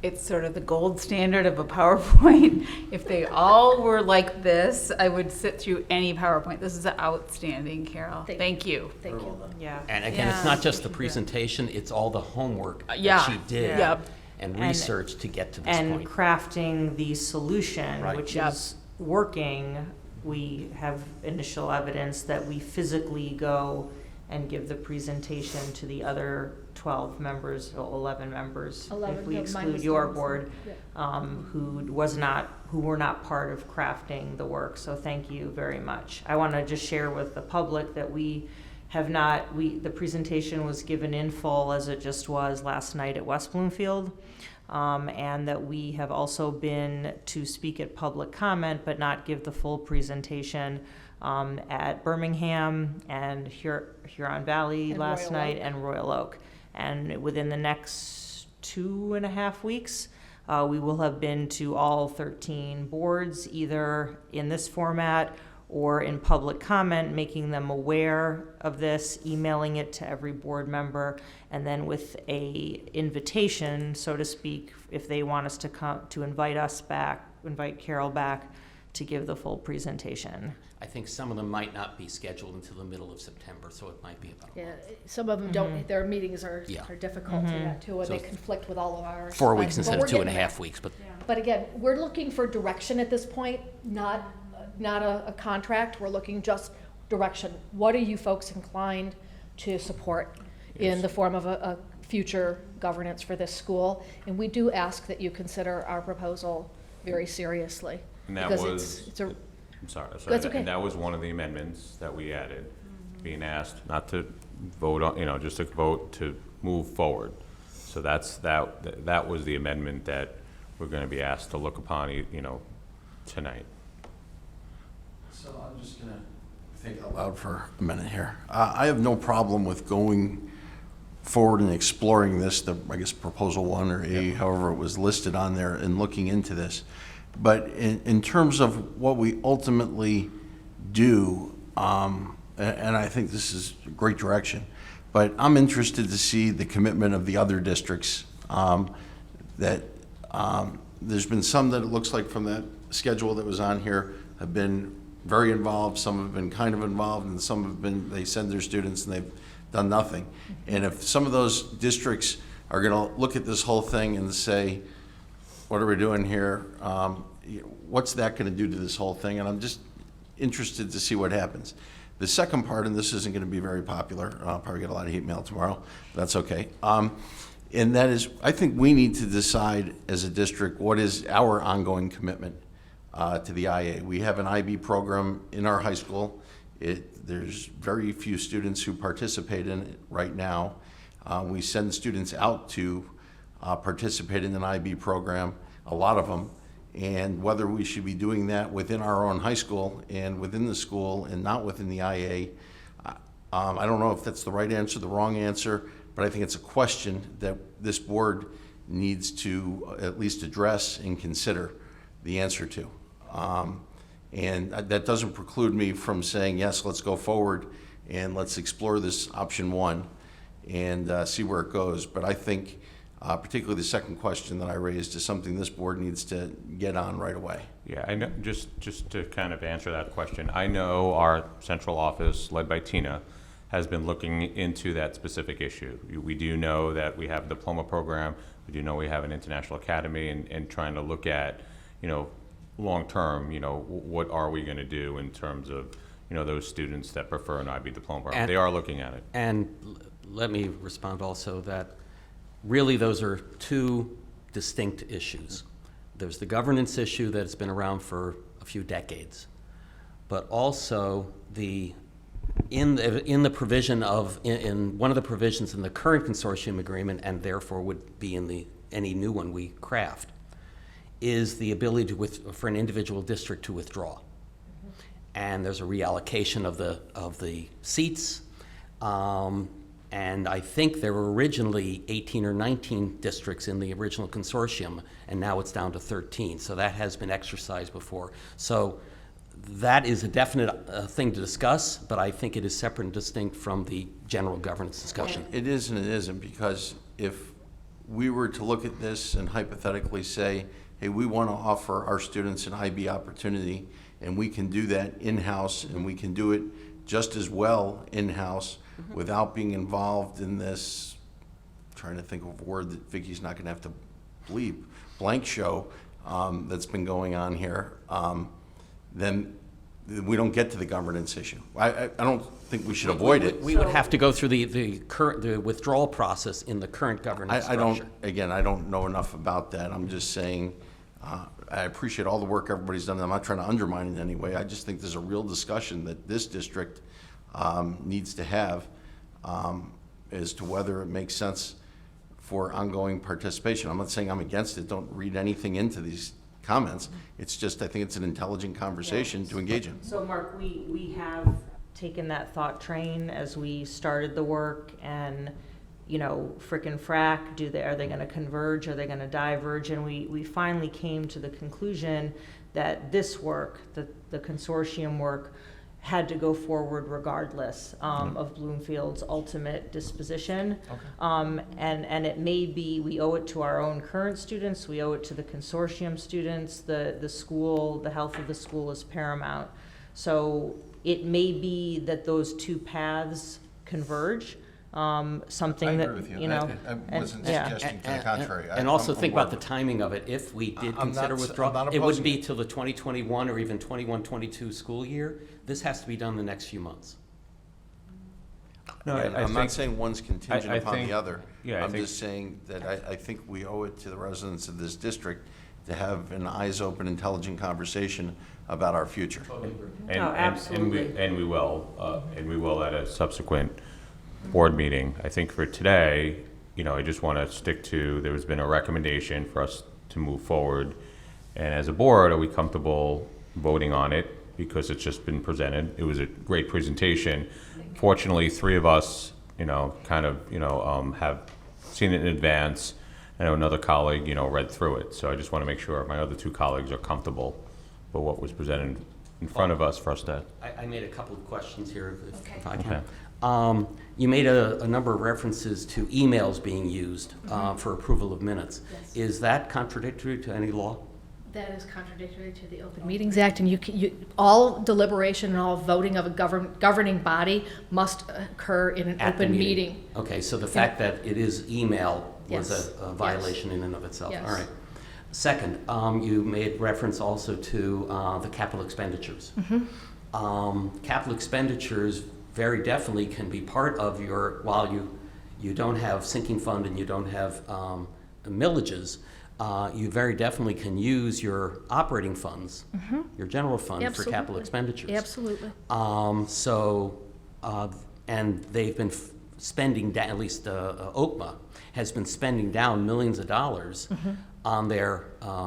it's sort of the gold standard of a PowerPoint. If they all were like this, I would sit through any PowerPoint. This is outstanding, Carol. Thank you. Thank you. Yeah. And again, it's Yeah, not just the we should do it. presentation, it's all the homework yeah, that she did yep. and And- research to get to this And point. crafting the solution, Right. which Yep. is working. We have initial evidence that we physically go and give the presentation to the other 12 members, or 11 members, 11, if we yeah, exclude minus your the- board, yeah. who were not part of crafting the work. So thank you very much. I want to just share with the public that we have not, the presentation was given in full as it just was last night at West Bloomfield. And that we have also been to speak at public comment, but not give the full presentation at Birmingham and Huron Valley And last Royal night Oak. and Royal Oak. And within the next 2.5 weeks, we will have been to all 13 boards, either in this format or in public comment, making them aware of this, emailing it to every board member, and then with a invitation, so to speak, if they want us to come, to invite Carol back to give the full presentation. I think some of them might not be scheduled until the middle of September, so it might be about Yeah, some of them don't, their meetings are Yeah. difficult, yeah, too, and So they conflict with all of ours. 4 weeks But instead we're of two and a getting there. half weeks, but But again, we're looking for direction at this point, not a contract, we're looking just direction. What are you folks inclined to support in the form of a future governance for this school? And we do ask that you consider our proposal very seriously. And that because was, it's a, I'm sorry, That's okay. and that was one of the amendments that we added being asked not to vote on, just to vote to move forward. So that was the amendment that we're going to be asked to look upon, tonight. So I'm just going to think out loud for a minute here. I have no problem with going forward and exploring this, I guess proposal 1 or A, however it was listed on there, and looking into this. But in terms of what we ultimately do, and I think this is a great direction, but I'm interested to see the commitment of the other districts. There's been some that it looks like from that schedule that was on here have been very involved, some have been kind of involved, and some have been, they send their students and they've done nothing. And if some of those districts are going to look at this whole thing and say, what are we doing here? What's that going to do to this whole thing? And I'm just interested to see what happens. The second part, and this isn't going to be very popular, I'll probably get a lot of hate mail tomorrow, but that's okay. And that is, I think we need to decide as a district what is our ongoing commitment to the IA. We have an IB program in our high school. There's very few students who participate in it right now. We send students out to participate in an IB program, a lot of them, and whether we should be doing that within our own high school and within the school and not within the IA, I don't know if that's the right answer, the wrong answer, but I think it's a question that this board needs to at least address and consider the answer to. And that doesn't preclude me from saying, yes, let's go forward and let's explore this option 1 and see where it goes. But I think particularly the second question that I raised is something this board needs to get on right away. Yeah, I know, just to kind of answer that question, I know our central office, led by Tina, has been looking into that specific issue. We do know that we have a diploma program, we do know we have an international academy, and trying to look at, long term, what are we going to do in terms of, those students that prefer an IB diploma program. They are looking at it. And let me respond also that really those are two distinct issues. There's the governance issue that's been around for a few decades, but also in the provision of in one of the provisions in the current consortium agreement, and therefore would be in any new one we craft, is the ability for an individual district to withdraw. And there's a reallocation of the seats. And I think there were originally 18 or 19 districts in the original consortium, and now it's down to 13. So that has been exercised before. So that is a definite thing to discuss, but I think it is separate and distinct from the general governance discussion. It is and it isn't, because if we were to look at this and hypothetically say, hey, we want to offer our students an IB opportunity, and we can do that in-house, and we can do it just as well in-house without being involved in this, trying to think of a word that Vicky's not going to have to bleep, blank show that's been going on here, then we don't get to the governance issue. I don't think we should avoid it. We would have to go through the withdrawal process in the current governance structure. I don't know enough about that. I'm just saying, I appreciate all the work everybody's done. I'm not trying to undermine it in any way. I just think there's a real discussion that this district needs to have as to whether it makes sense for ongoing participation. I'm not saying I'm against it. Don't read anything into these comments. It's just, I think it's an intelligent conversation to engage in. So Mark, we have taken that thought train as we started the work, and frick and frack, are they going to converge, are they going to diverge? And we finally came to the conclusion that this work, the consortium work, had to go forward regardless of Bloomfield's ultimate disposition. Okay. And it may be, we owe it to our own current students, we owe it to the consortium students, the school, the health of the school is paramount. So it may be that those two paths converge. Something I that, agree with you. I wasn't suggesting to the contrary. And also think about the timing of it. If we did consider withdrawal, it wouldn't be till the 2021 or even 21-22 school year. This has to be done the next few months. No, I'm not saying one's contingent upon think the other. Yeah, I'm just saying that I think we owe it to the residents of this district to have an eyes-open, intelligent conversation about our future. absolutely. And we will at a subsequent board meeting. I think for today, I just want to stick to, there's been a recommendation for us to move forward. And as a board, are we comfortable voting on it? Because it's just been presented. It was a great presentation. Fortunately, 3 of us, have seen it in advance. I know another colleague, read through it. So I just want to make sure my other 2 colleagues are comfortable with what was presented in front of us for us to. I made a couple of questions here, if I Okay. can. You made a number of references to emails being used for approval of minutes. Yes. Is that contradictory to any law? That is contradictory to the Open Meetings Act, and all deliberation and all voting of a governing body must occur in an At the open meeting. Okay, so the fact that it is email was Yes. a violation in and of itself. Yes. All right. Second, you made reference also to the capital expenditures. Capital expenditures very definitely can be part of while you don't have sinking fund and you don't have millages, you very definitely can use your operating funds, your general fund for capital Absolutely. expenditures. Absolutely. And they've been spending, at least OCMA has been spending down millions of dollars on their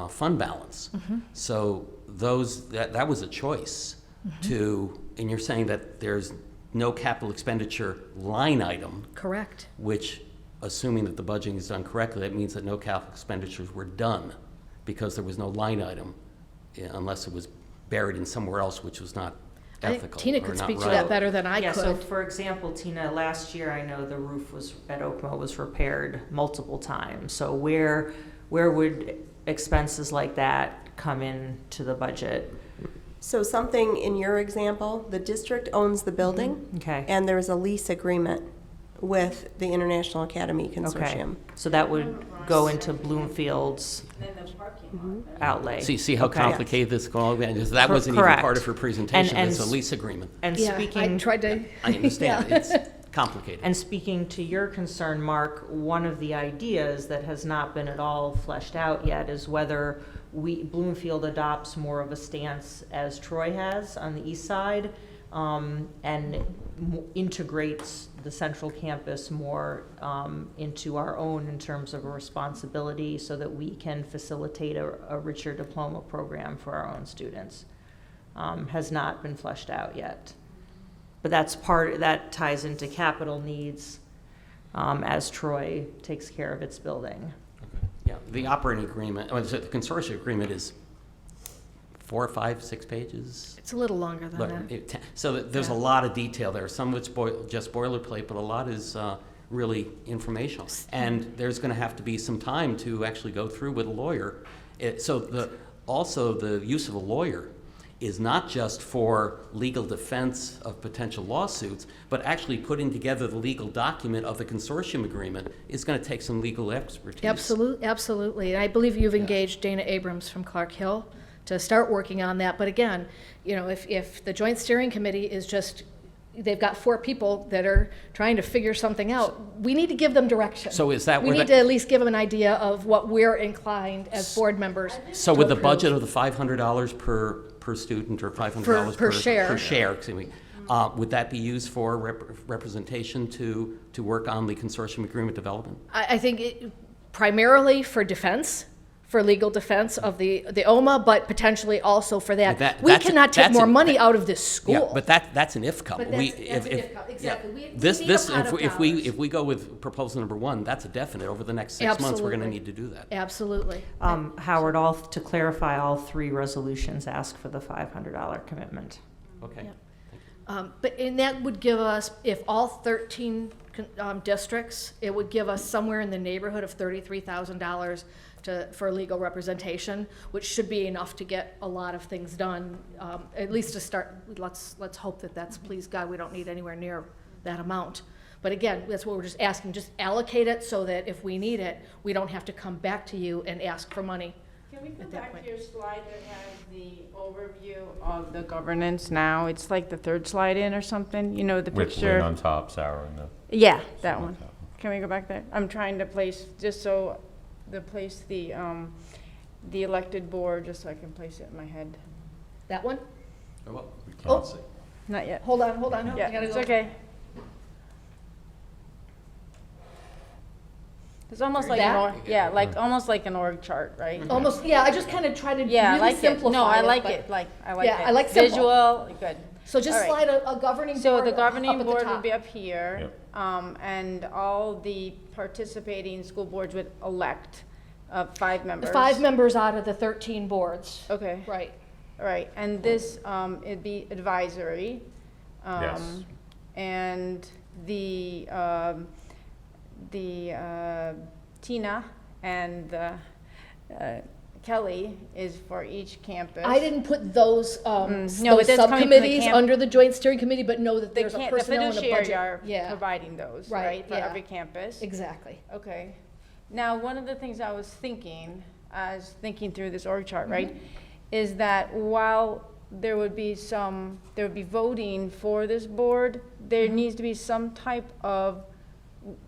fund balance. So that was a choice and you're saying that there's no capital expenditure line item, Correct. which, assuming that the budgeting is done correctly, that means that no capital expenditures were done because there was no line item unless it was buried in somewhere else, which was not I think ethical Tina or could not speak to right. that better than I Yeah, so could. for example, Tina, last year, I know the roof at Oakmo was repaired multiple times. So where would expenses like that come into the budget? So something in your example, the district owns the building, Okay. and there is a lease agreement with the International Academy Okay, Consortium. so that would go into Bloomfield's outlay. See how Okay. complicated this call is? That wasn't even Correct. part of her presentation. And It's a s- lease agreement. And Yeah, I speaking, tried to. I understand. Yeah. It's complicated. and speaking to your concern, Mark, one of the ideas that has not been at all fleshed out yet is whether Bloomfield adopts more of a stance as Troy has on the east side, and integrates the central campus more into our own in terms of a responsibility so that we can facilitate a richer diploma program for our own students. Has not been fleshed out yet. But that ties into capital needs as Troy takes care of its building. Yeah, the operating agreement, the consortium agreement is 4, 5, 6 pages. It's a little longer than But that. so there's a lot of detail there. Some of it's just boilerplate, but a lot is really informational. And there's going to have to be some time to actually go through with a lawyer. Also the use of a lawyer is not just for legal defense of potential lawsuits, but actually putting together the legal document of the consortium agreement is going to take some legal expertise. Absolutely. And I believe you've engaged Dana Abrams from Clark Hill to start working on that. But again, if the Joint Steering Committee is just, they've got 4 people that are trying to figure something out, we need to give them direction. So is that we where need to at least give them an idea of what we're inclined as board members So to with the approve. budget of the $500 per student or $500 Per share. Per share, excuse me, would that be used for representation to work on the consortium agreement development? I think primarily for defense, for legal defense of the OMA, but potentially also for that. We cannot take more money out of this school. Yeah, but that's an if come. But that's an if come, exactly. We need a pot of If dollars. we go with proposal number 1, that's a definite. Over the next 6 months, we're going to Absolutely. need to do that. Absolutely. Howard, to clarify, all 3 resolutions ask for the $500 commitment. Okay. And that would give us, if all 13 districts, it would give us somewhere in the neighborhood of $33,000 for legal representation, which should be enough to get a lot of things done, at least to start. Let's hope that's, please God, we don't need anywhere near that amount. But again, that's what we're just asking, just allocate it so that if we need it, we don't have to come back to you and ask for money. Can we go at that back point. to your slide that has the overview of the governance now? It's like the 3rd slide in or something, the With picture. Lynn on top, Sarah in the. Yeah, that one. Can we go back there? I'm trying to place, just so, the elected board, just so I can place it in my head. That one? Well, we Oh. can't see. Not yet. Hold on, hold on. I Yeah, gotta it's go. okay. It's almost like That? an org, yeah, like, almost like an org chart, right? Almost, yeah, I just kind of try to Yeah, I really like it. simplify No, I like but- it, like, I like it. Yeah, I like simple. Visual, good. So just All right. slide a governing So board the up governing at the board would top. be up here, and all the participating school boards would elect 5 members. 5 members out of the 13 boards. Okay, Right. all right, and this, it'd be advisory. Yes. And the Tina and Kelly is for each campus. I didn't put those, No, those but that's coming from the subcommittees camp- under the joint steering committee, but know that The there's a the personnel and a fiduciary budget. are Yeah, providing those, Right, right, for yeah. every campus? exactly. Okay. Now, one of the things I was thinking, through this org chart, right, Mm-hmm. is that while there would be voting for this board, there Mm-hmm. needs to be some type of,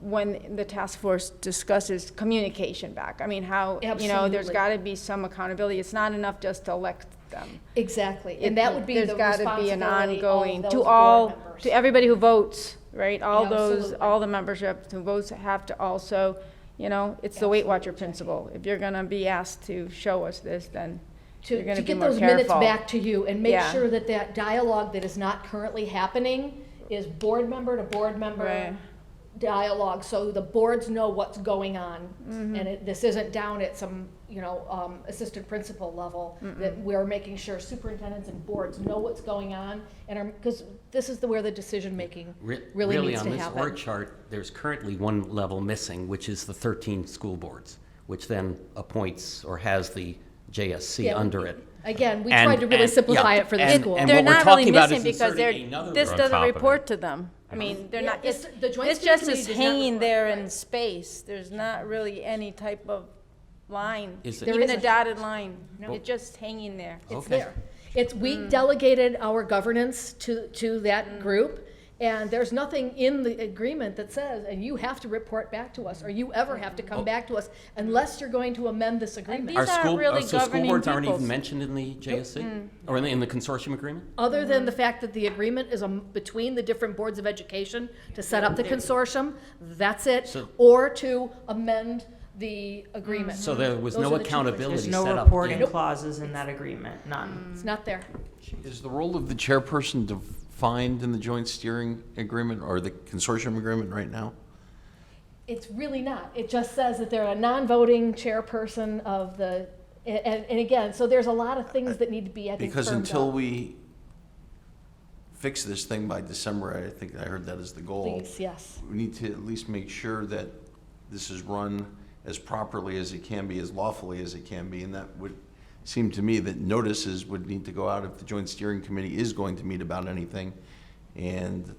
when the task force discusses communication back. I mean, how, there's Absolutely. gotta be some accountability. It's not enough just to elect them. Exactly, and that would be the There's gotta be an responsibility ongoing, of to those all, board members. to everybody who votes, right? Absolutely. All the membership who votes have to also, it's the Weight Watcher principle. If you're gonna be asked to show us this, then you're To gonna be get more those minutes careful. back to you and make Yeah. sure that that dialogue that is not currently happening is board member to board member Right. dialogue, so the boards know what's going on. Mm-hmm. And this isn't down at some, assistant principal level, that we're making sure superintendents and boards know what's going on, and because this is where the decision-making really needs to on this happen. org chart, there's currently one level missing, which is the 13 school boards, which then appoints or has the JSC Yeah, under it. Again, we And- tried to really and- simplify yeah, it for the and- school. and They're what we're not really talking about missing is because inserting another this on doesn't top of report it. to them. I mean, they're Yeah, not, this- the joint this steering just is committee does not hanging report, there in right. space. There's not really any type of line, Is it- even a isn't. dotted line. No. It's just hanging there. It's Okay. there. We delegated our governance to that group, and there's nothing in the agreement that says, and you have to report back to us, or you ever have to come back to us, unless you're going to amend this agreement. these Our aren't school, really so school governing boards aren't even peoples. mentioned in the JSC? Or in the consortium agreement? Other than the fact that the agreement is between the different boards of education to set up the consortium, that's it, So- or to amend the agreement. So there was Those no are the two places. accountability There's set no up. reporting in- clauses in that agreement, none. It's not there. Is the role of the chairperson defined in the joint steering agreement or the consortium agreement right now? It's really not. It just says that they're a non-voting chairperson of the, and again, so there's a lot of things that need to be, I think, Because firmed until up. we fix this thing by December, I think I heard that as the goal. Please, yes. We need to at least make sure that this is run as properly as it can be, as lawfully as it can be, and that would seem to me that notices would need to go out if the joint steering committee is going to meet about anything. And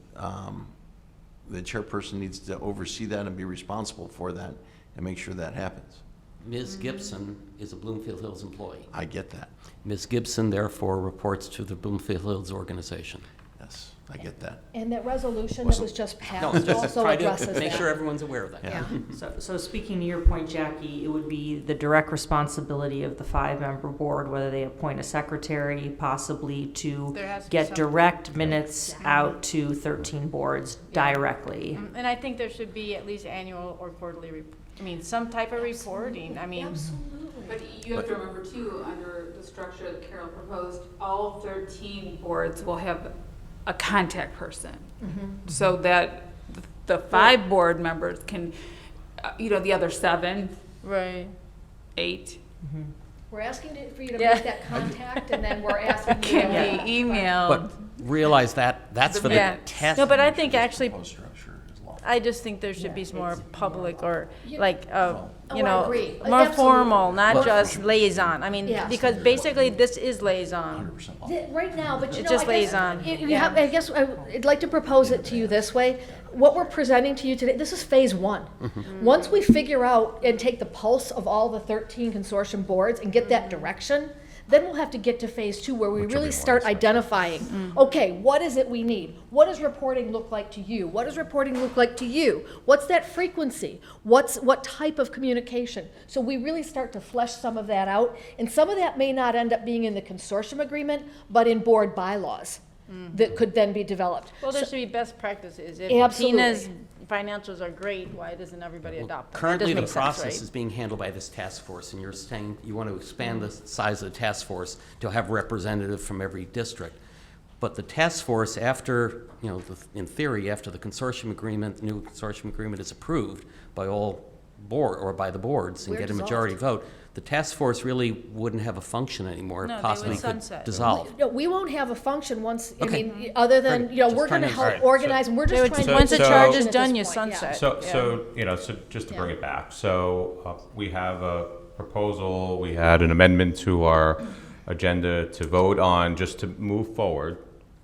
the chairperson needs to oversee that and be responsible for that and make sure that happens. Ms. Gibson is a Bloomfield Hills employee. I get that. Ms. Gibson therefore reports to the Bloomfield Hills organization. Yes, I get that. And that resolution that Wasn't- was just No, passed just also try addresses to that. make sure everyone's aware of that. Yeah. So speaking to your point, Jackie, it would be the direct responsibility of the 5-member board, whether they appoint a secretary, possibly to There has to be get some- direct minutes out to 13 boards directly. And I think there should be at least annual or quarterly, some type of reporting. But you have to remember too, under the structure that Carol proposed, all 13 boards will have a contact person. So that the 5 board members can, the other 7, Right. 8, We're asking for you to Yeah. make that contact, and then we're asking you can to. be emailed. But realize that's for the Yeah. test. No, but I think actually, Proposed structure is lawful. I just think there should be some more public or I agree. more Absolutely. formal, not Well, just liaison. Yes. Because basically this is liaison. Right now, but you It know, just I guess, lays on. I guess I'd like to propose it to you this way. What we're presenting to you today, this is phase 1. Once we figure out and take the pulse of all the 13 consortium boards and get that direction, Then we'll have to get to phase 2 where we Which will really be more start expensive. identifying, okay, what is it we need? What does reporting look like to you? What does reporting look like to you? What's that frequency? What type of communication? So we really start to flesh some of that out, and some of that may not end up being in the consortium agreement, but in board bylaws that could then be developed. Well, there should be best practices. If Absolutely. Tina's financials are great, why doesn't everybody adopt them? That Currently, does the make sense, process right? is being handled by this task force, and you're saying you want to expand the size of the task force to have representative from every district. But the task force, after, in theory, after the consortium agreement, new consortium agreement is approved by all board, or by the boards and We're get a majority vote, the task force really wouldn't have a function anymore. No, they would Possibly could sunset. dissolve. No, we won't have a function once, Okay. other than, Great. we're Just gonna trying to- help Alright, organize, and we're just They would- trying to. Once the So- charge is at done, this you point, yeah. sunset. So just to bring it back, so we have a proposal, we had an amendment to our agenda to vote on just to move forward,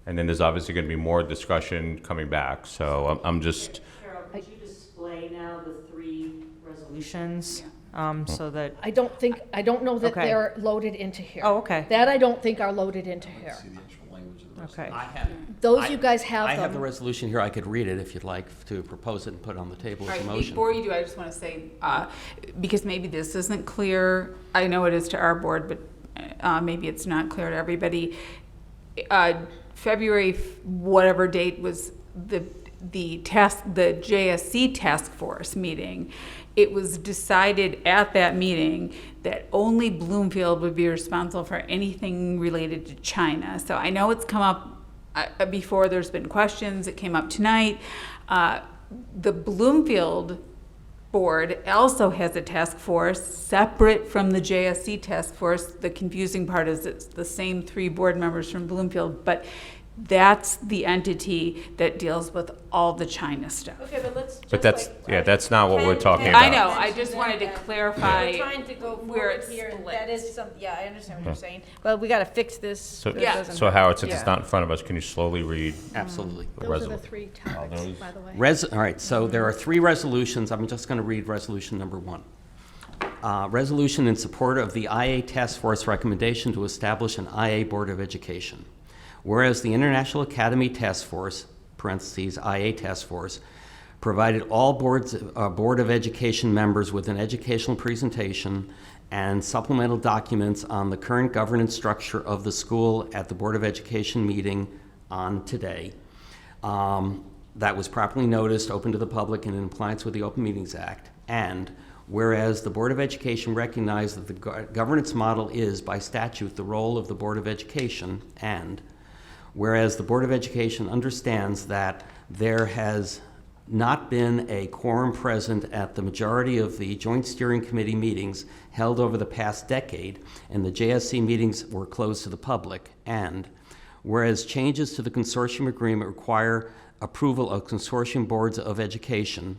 and then there's obviously going to be more discussion coming back, so I'm just, Carol, could you display now the 3 resolutions, so that, I don't know that Okay. they're loaded into here. Oh, okay. That I don't think are loaded into here. okay. I have, Those you guys have I have the them. resolution here. I could read it if you'd like to propose it and put it on the table All as a right, motion. before you do, I just want to say, because maybe this isn't clear, I know it is to our board, but maybe it's not clear to everybody. February, whatever date was the JSC task force meeting, it was decided at that meeting that only Bloomfield would be responsible for anything related to China. So I know it's come up before, there's been questions, it came up tonight. The Bloomfield board also has a task force separate from the JSC task force. The confusing part is it's the same 3 board members from Bloomfield, but that's the entity that deals with all the China stuff. Okay, but let's but that's not what we're talking I about. know, I just wanted to clarify We're trying to go where forward it's here, and split. that is some, yeah, I understand what you're saying. Well, we gotta fix this. So, It Yeah. doesn't so hurt. Howard, since it's Yeah. not in front of us, can you slowly read Absolutely. the Those are the resolution? 3 topics, by the way. All right, so there are 3 resolutions. I'm just going to read resolution number 1. Resolution in support of the IA Task Force recommendation to establish an IA Board of Education. Whereas the International Academy Task Force, parentheses, IA Task Force, provided all Board of Education members with an educational presentation and supplemental documents on the current governance structure of the school at the Board of Education meeting on today. That was properly noticed, open to the public, and in compliance with the Open Meetings Act. And whereas the Board of Education recognized that the governance model is, by statute, the role of the Board of Education, and whereas the Board of Education understands that there has not been a quorum present at the majority of the Joint Steering Committee meetings held over the past decade, and the JSC meetings were closed to the public, and whereas changes to the consortium agreement require approval of consortium boards of education,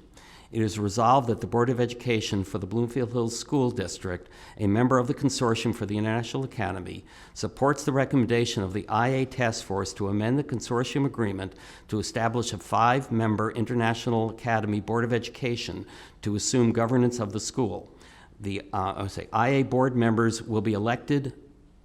it is resolved that the Board of Education for the Bloomfield Hills School District, a member of the Consortium for the International Academy, supports the recommendation of the IA Task Force to amend the consortium agreement to establish a 5-member International Academy Board of Education to assume governance of the school. The IA board members will be elected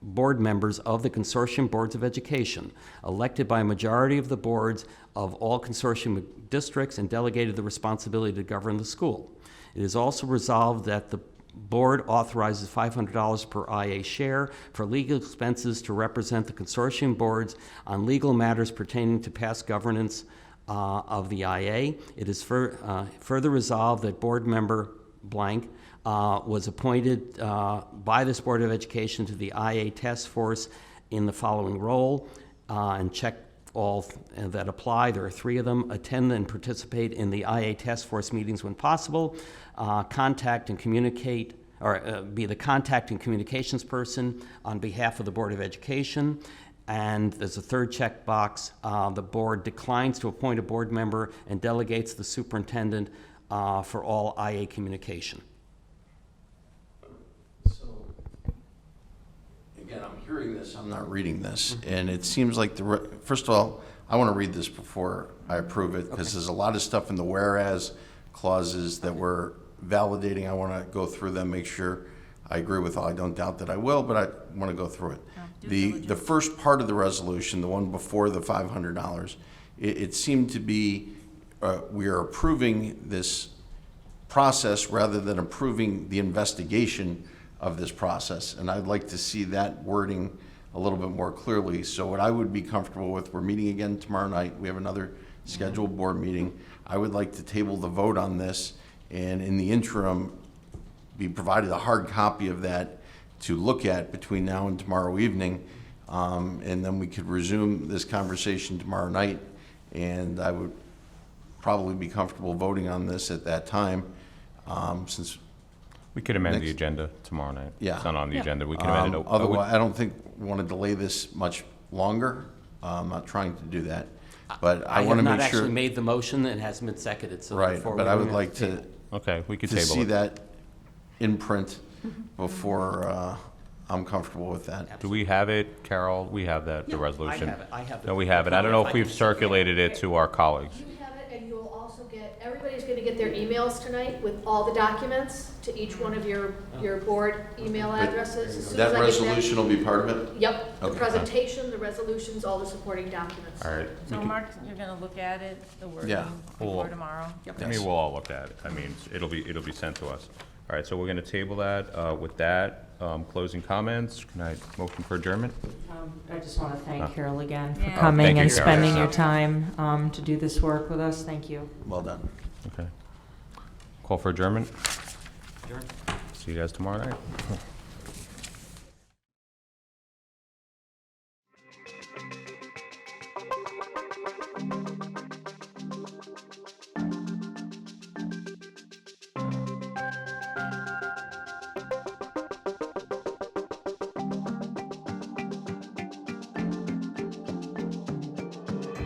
board members of the consortium boards of education, elected by a majority of the boards of all consortium districts and delegated the responsibility to govern the school. It is also resolved that the board authorizes $500 per IA share for legal expenses to represent the consortium boards on legal matters pertaining to past governance of the IA. It is further resolved that board member blank was appointed by this Board of Education to the IA Task Force in the following role, and check all that apply. There are 3 of them. Attend and participate in the IA Task Force meetings when possible, contact and communicate, or be the contact and communications person on behalf of the Board of Education. And there's a 3rd checkbox. The board declines to appoint a board member and delegates the superintendent for all IA communication. Again, I'm hearing this, I'm not reading this, and it seems like first of all, I want to read this before I approve it, because there's a lot of stuff in the whereas clauses that we're validating. I want to go through them, make sure I agree with all. I don't doubt that I will, but I want to go through it. The first part of the resolution, the one before the $500, it seemed to be we are approving this process rather than approving the investigation of this process. And I'd like to see that wording a little bit more clearly. So what I would be comfortable with, we're meeting again tomorrow night. We have another scheduled board meeting. I would like to table the vote on this, and in the interim, be provided a hard copy of that to look at between now and tomorrow evening. And then we could resume this conversation tomorrow night. And I would probably be comfortable voting on this at that time, since We could amend the Next. agenda tomorrow night. Yeah. It's not on the agenda. We can amend it. Otherwise, I don't think we want to delay this much longer. I'm not trying to do that, but I want to have not make sure. actually made the motion, it hasn't been seconded, so Right, therefore but we I don't would have like to, table. Okay, we could to table see it. that in print before I'm comfortable with that. Do we have it, Carol? We have that, the resolution. I have it. No, we have it. I don't know if If I we've can- circulated it to our colleagues. You have it, and you'll also get, everybody's gonna get their emails tonight with all the documents to each one of your board email addresses. As soon That as I get resolution will be part of it? Yep, the Okay. presentation, the resolutions, all the supporting documents. All right. we So can- Mark, you're gonna look at it, the wording, Yeah. before Well, tomorrow? I mean, we'll all look at it. I mean, it'll be sent to us. All right, so we're gonna table that. With that, closing comments, can I motion for adjournment? I just want to thank Carol again for Yeah. Thank coming you, and Carol. spending your time to do this work with us. Thank you. Well done. Okay. Call for adjournment? Adjourn. See you guys tomorrow night.